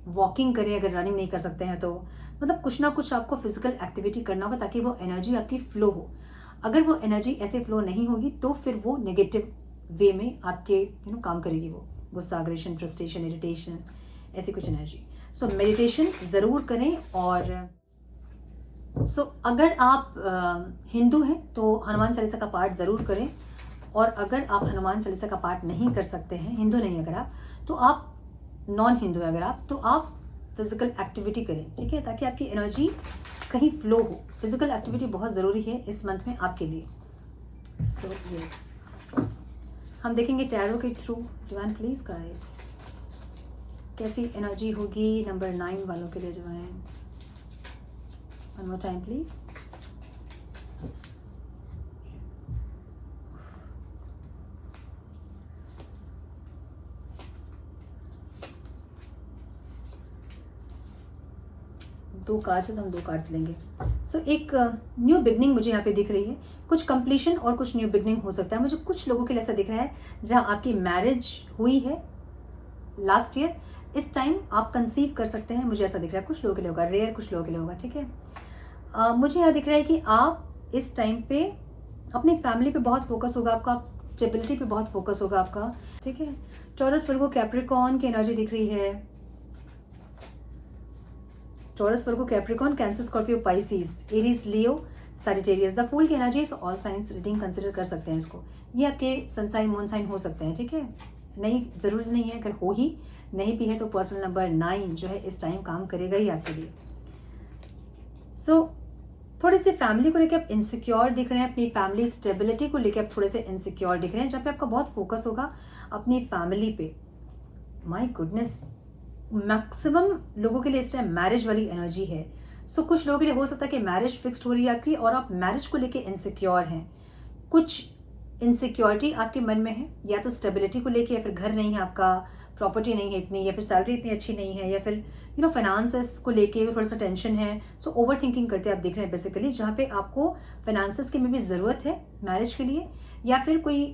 वॉकिंग करें। अगर रनिंग नहीं कर सकते हैं तो मतलब कुछ ना कुछ आपको फिजिकल एक्टिविटी करना होगा ताकि वो एनर्जी आपकी फ्लो हो। अगर वो एनर्जी ऐसे फ्लो नहीं होगी तो फिर वो नेगेटिव वे में आपके काम करेगी, वो गुस्सा, अग्रेशन, फ्रस्ट्रेशन, इरिटेशन, ऐसी कुछ एनर्जी। सो मेडिटेशन ज़रूर करें। और अगर आप हिंदू हैं तो हनुमान चालीसा का पाठ ज़रूर करें। और अगर आप हनुमान चालीसा का पाठ नहीं कर सकते हैं, हिंदू नहीं अगर आप, तो आप नॉन हिंदू है अगर आप, तो आप फिजिकल एक्टिविटी करें। ठीक है, ताकि आपकी एनर्जी कहीं फ्लो हो। फिजिकल एक्टिविटी बहुत ज़रूरी है इस मंथ में आपके लिए। सो यस, हम देखेंगे टैरो के थ्रू। डिवाइन प्लीज गाइड, कैसी एनर्जी होगी नंबर 9 वालों के लिए। Divine, one more time please. दो कार्ड्स है तो हम 2 कार्ड्स लेंगे। सो एक न्यू बिगनिंग मुझे यहाँ पे दिख रही है, कुछ कंप्लीशन और कुछ न्यू बिगनिंग हो सकता है। मुझे कुछ लोगों के लिए ऐसा दिख रहा है जहाँ आपकी मैरिज हुई है लास्ट ईयर, इस टाइम आप कंसीव कर सकते हैं। मुझे ऐसा दिख रहा है, कुछ लोगों के लिए होगा, रेयर कुछ लोगों के लिए होगा। ठीक है, मुझे यहाँ दिख रहा है कि आप इस टाइम पे अपनी फैमिली पे बहुत फोकस होगा आपका, स्टेबिलिटी पे बहुत फोकस होगा आपका। ठीक है, टॉरस, वर्गो, कैप्रिकॉर्न की एनर्जी दिख रही है। Taurus, Virgo, Capricorn, Cancer, Scorpio, Pisces, Aries, Leo, Sagittarius. The fool की energy, all signs reading consider कर सकते हैं इसको। ये आपके सन साइन, मून साइन हो सकते हैं। ठीक है, नहीं ज़रूरी नहीं है, अगर हो ही नहीं भी है तो पर्सनल नंबर 9 जो है इस टाइम काम करेगा ही आपके लिए। सो थोड़ी सी फैमिली को लेकर आप इनसिक्योर दिख रहे हैं, अपनी फैमिली स्टेबिलिटी को लेकर आप थोड़े से इनसिक्योर दिख रहे हैं, जहाँ पे आपका बहुत फोकस होगा अपनी फैमिली पे। माय गुडनेस, मैक्सिमम लोगों के लिए इस टाइम मैरिज वाली एनर्जी है। सो कुछ लोगों के लिए हो सकता है कि मैरिज फिक्स्ड हो रही है आपकी और आप मैरिज को लेके इनसिक्योर हैं। कुछ इनसिक्योरिटी आपके मन में है, या तो स्टेबिलिटी को लेके, या फिर घर नहीं है आपका, प्रॉपर्टी नहीं है इतनी, या फिर सैलरी इतनी अच्छी नहीं है, या फिर फाइनेंसेस को लेके थोड़ा सा टेंशन है। सो ओवर थिंकिंग करते आप दिख रहे हैं बेसिकली, जहाँ पे आपको फाइनेंसेस की में भी ज़रूरत है मैरिज के लिए, या फिर कोई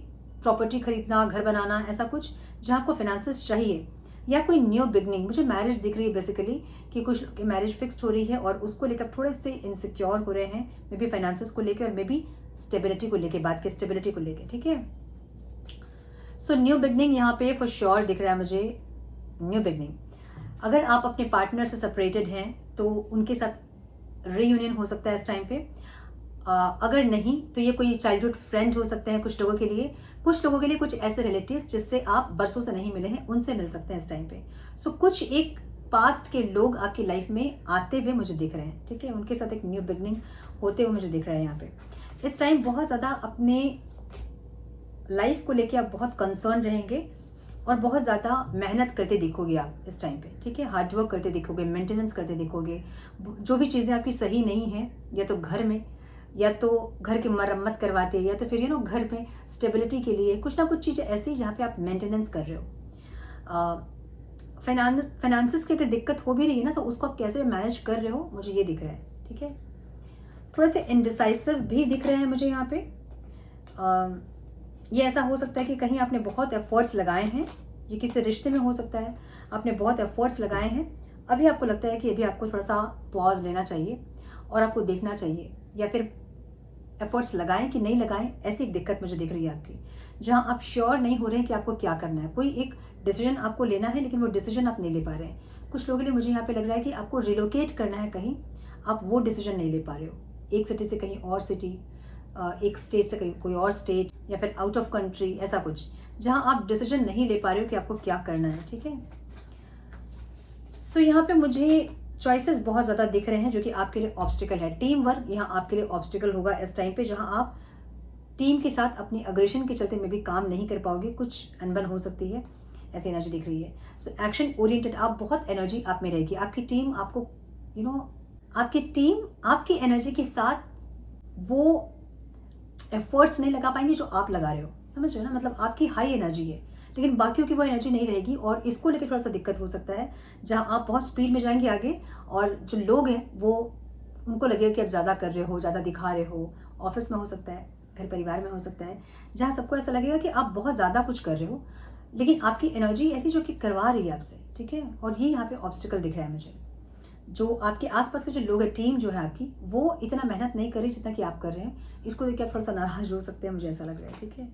प्रॉपर्टी खरीदना, घर बनाना, ऐसा कुछ जहाँ आपको फाइनेंसेस चाहिए, या कोई न्यू बिगनिंग। मुझे मैरिज दिख रही है बेसिकली, कि कुछ लोग की मैरिज फिक्स्ड हो रही है और उसको लेकर थोड़े से इनसिक्योर हो रहे हैं, मे बी फाइनेंसेस को लेकर और मे बी स्टेबिलिटी को लेके, बात की स्टेबिलिटी को लेके। ठीक है, सो न्यू बिगनिंग यहाँ पे फॉर श्योर दिख रहा है मुझे, न्यू बिगनिंग। अगर आप अपने पार्टनर से सेपरेटेड हैं तो उनके साथ रीयूनियन हो सकता है इस टाइम पे। अगर नहीं तो ये कोई चाइल्डहुड फ्रेंड हो सकते हैं कुछ लोगों के लिए, कुछ लोगों के लिए कुछ ऐसे रिलेटिव्स जिससे आप बरसों से नहीं मिले हैं, उनसे मिल सकते हैं इस टाइम पे। सो कुछ एक पास्ट के लोग आपकी लाइफ में आते हुए मुझे दिख रहे हैं, ठीक है, उनके साथ एक न्यू बिगनिंग होते हुए मुझे दिख रहा है यहाँ पे। इस टाइम बहुत ज़्यादा अपने लाइफ को लेके आप बहुत कंसर्न रहेंगे और बहुत ज़्यादा मेहनत करते दिखोगे आप इस टाइम पे, ठीक है, हार्डवर्क करते दिखोगे, मेंटेनेंस करते दिखोगे। जो भी चीज़ें आपकी सही नहीं हैं, या तो घर में, या तो घर की मरम्मत करवाते, या तो फिर घर में स्टेबिलिटी के लिए कुछ ना कुछ चीज़ें ऐसी जहाँ पे आप मेंटेनेंस कर रहे हो। फाइनेंसिस की अगर दिक्कत हो भी रही है ना, तो उसको आप कैसे मैनेज कर रहे हो, मुझे ये दिख रहा है, ठीक है। थोड़ा सा इनडिसाइसिव भी दिख रहे हैं मुझे यहाँ पे। ये ऐसा हो सकता है कि कहीं आपने बहुत एफर्ट्स लगाए हैं, ये किसी रिश्ते में हो सकता है, आपने बहुत एफर्ट्स लगाए हैं, अभी आपको लगता है कि अभी आपको थोड़ा सा पॉज लेना चाहिए और आपको देखना चाहिए, या फिर एफर्ट्स लगाएं कि नहीं लगाएं, ऐसी एक दिक्कत मुझे दिख रही है आपकी, जहां आप श्योर नहीं हो रहे हैं कि आपको क्या करना है। कोई एक डिसीजन आपको लेना है, लेकिन वो डिसीजन आप नहीं ले पा रहे हैं। कुछ लोगों के लिए मुझे यहाँ पे लग रहा है कि आपको रिलोकेट करना है कहीं, आप वो डिसीजन नहीं ले पा रहे हो, एक सिटी से कहीं और सिटी, एक स्टेट से कहीं कोई और स्टेट, या फिर आउट ऑफ कंट्री, ऐसा कुछ जहां आप डिसीजन नहीं ले पा रहे हो कि आपको क्या करना है, ठीक है। सो यहाँ पे मुझे चॉइसेस बहुत ज़्यादा दिख रहे हैं जो कि आपके लिए ऑब्स्टिकल है। टीम वर्क यहाँ आपके लिए ऑब्स्टिकल होगा इस टाइम पे, जहाँ आप टीम के साथ अपनी अग्रेशन के चलते में भी काम नहीं कर पाओगे, कुछ अनबन हो सकती है, ऐसी एनर्जी दिख रही है। सो एक्शन ओरिएंटेड, आप बहुत एनर्जी आप में रहेगी, आपकी टीम आपको आपकी टीम आपकी एनर्जी के साथ वो एफर्ट्स नहीं लगा पाएंगे जो आप लगा रहे हो, समझ रहे हो ना, मतलब आपकी हाई एनर्जी है लेकिन बाकियों की वो एनर्जी नहीं रहेगी, और इसको लेकर थोड़ा सा दिक्कत हो सकता है, जहां आप बहुत स्पीड में जाएंगे आगे, और जो लोग हैं वो उनको लगेगा कि आप ज़्यादा कर रहे हो, ज़्यादा दिखा रहे हो। ऑफिस में हो सकता है, घर परिवार में हो सकता है, जहाँ सबको ऐसा लगेगा कि आप बहुत ज़्यादा कुछ कर रहे हो, लेकिन आपकी एनर्जी ऐसी जो कि करवा रही है आपसे, ठीक है। और ये यहाँ पे ऑब्स्टिकल दिख रहा है मुझे, जो आपके आसपास के जो लोग हैं, टीम जो है आपकी, वो इतना मेहनत नहीं कर रही जितना कि आप कर रहे हैं। इसको देख के आप थोड़ा सा नाराज हो सकते हैं, मुझे ऐसा लग रहा है, ठीक है।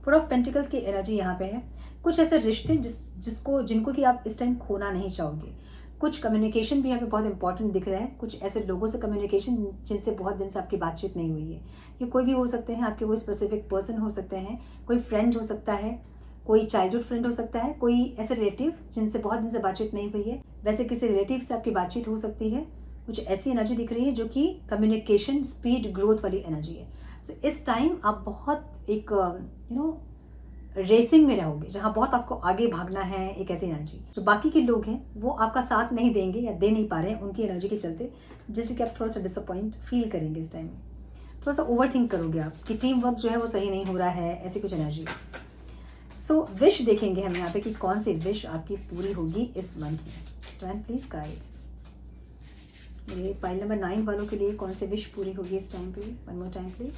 4 ऑफ पेंटिकल्स की एनर्जी यहाँ पे है। कुछ ऐसे रिश्ते जिनको कि आप इस टाइम खोना नहीं चाहोगे। कुछ कम्युनिकेशन भी यहाँ पे बहुत इंपॉर्टेंट दिख रहा है, कुछ ऐसे लोगों से कम्युनिकेशन जिनसे बहुत दिन से आपकी बातचीत नहीं हुई है। ये कोई भी हो सकते हैं, आपके कोई स्पेसिफिक पर्सन हो सकते हैं, कोई फ्रेंड हो सकता है, कोई चाइल्डहुड फ्रेंड हो सकता है, कोई ऐसे रिलेटिव जिनसे बहुत दिन से बातचीत नहीं हुई है, वैसे किसी रिलेटिव से आपकी बातचीत हो सकती है। कुछ ऐसी एनर्जी दिख रही है जो कि कम्युनिकेशन स्पीड ग्रोथ वाली एनर्जी है। सो इस टाइम आप बहुत एक रेसिंग में रहोगे, जहाँ बहुत आपको आगे भागना है, एक ऐसी एनर्जी। जो बाकी के लोग हैं वो आपका साथ नहीं देंगे या दे नहीं पा रहे हैं उनकी एनर्जी के चलते, जिससे कि आप थोड़ा सा डिसअपॉइंट फील करेंगे इस टाइम में, थोड़ा सा ओवर थिंक करोगे आप कि टीम वर्क जो है वो सही नहीं हो रहा है, ऐसी कुछ एनर्जी। सो विश देखेंगे हम यहाँ पे कि कौन सी विश आपकी पूरी होगी इस मंथ में। तो प्लीज गाइड मेरे फाइल नंबर 9 वालों के लिए कौन सी विश पूरी होगी इस टाइम पे। One more time please.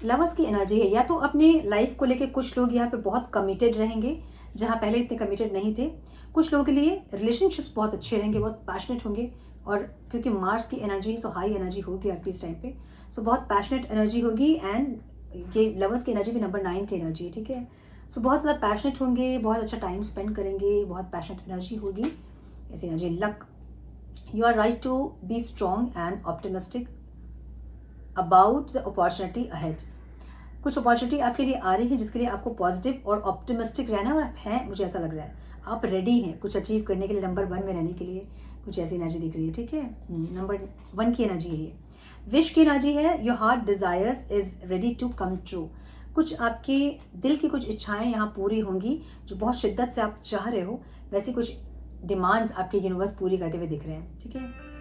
Lovers की एनर्जी है, या तो अपने लाइफ को लेके कुछ लोग यहाँ पे बहुत कमिटेड रहेंगे जहाँ पहले इतने कमिटेड नहीं थे। कुछ लोगों के लिए रिलेशनशिप्स बहुत अच्छे रहेंगे, बहुत पैशनेट होंगे, और क्योंकि मार्स की एनर्जी है, सो हाई एनर्जी होगी आपकी इस टाइम पे, सो बहुत पैशनेट एनर्जी होगी। एंड ये लवर्स की एनर्जी भी नंबर 9 की एनर्जी है, ठीक है। सो बहुत ज़्यादा पैशनेट होंगे, बहुत अच्छा टाइम स्पेंड करेंगे, बहुत पैशनेट एनर्जी होगी, ऐसी energy. Luck, you are right to be strong and optimistic about the opportunity ahead. कुछ अपॉर्चुनिटी आपके लिए आ रही है जिसके लिए आपको पॉजिटिव और ऑप्टिमिस्टिक रहना है, और आप हैं, मुझे ऐसा लग रहा है आप रेडी हैं कुछ अचीव करने के लिए, नंबर 1 में रहने के लिए, कुछ ऐसी एनर्जी दिख रही है, ठीक है। नंबर 1 की एनर्जी है ये। विश की एनर्जी है, your heart desires is ready to come true. कुछ आपके दिल की कुछ इच्छाएं यहाँ पूरी होंगी, जो बहुत शिद्दत से आप चाह रहे हो, वैसी कुछ डिमांड्स आपके यूनिवर्स पूरी करते हुए दिख रहे हैं, ठीक है।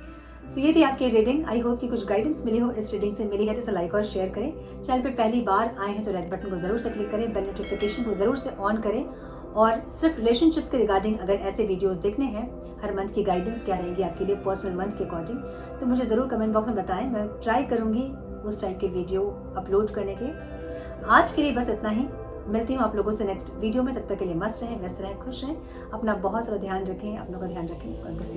सो ये थी आपकी रीडिंग। आई होप कि कुछ गाइडेंस मिली हो, इस रीडिंग से मिली है तो इसे लाइक और शेयर करें। चैनल पे पहली बार आए हैं तो रेड बटन को जरूर से क्लिक करें, बेल नोटिफिकेशन को जरूर से ऑन करें, और सिर्फ रिलेशनशिप्स के रिगार्डिंग अगर ऐसे वीडियोस देखने हैं, हर मंथ की गाइडेंस क्या रहेगी आपके लिए पर्सनल मंथ के अकॉर्डिंग, तो मुझे ज़रूर कमेंट बॉक्स में बताएं। मैं ट्राई करूँगी उस टाइप के वीडियो अपलोड करने के। आज के लिए बस इतना ही, मिलती हूँ आप लोगों से नेक्स्ट वीडियो में। तब तक के लिए मस्त रहें, व्यस्त रहें, खुश रहें, अपना बहुत सारा ध्यान रखें, अपनों का ध्यान रखें, और बस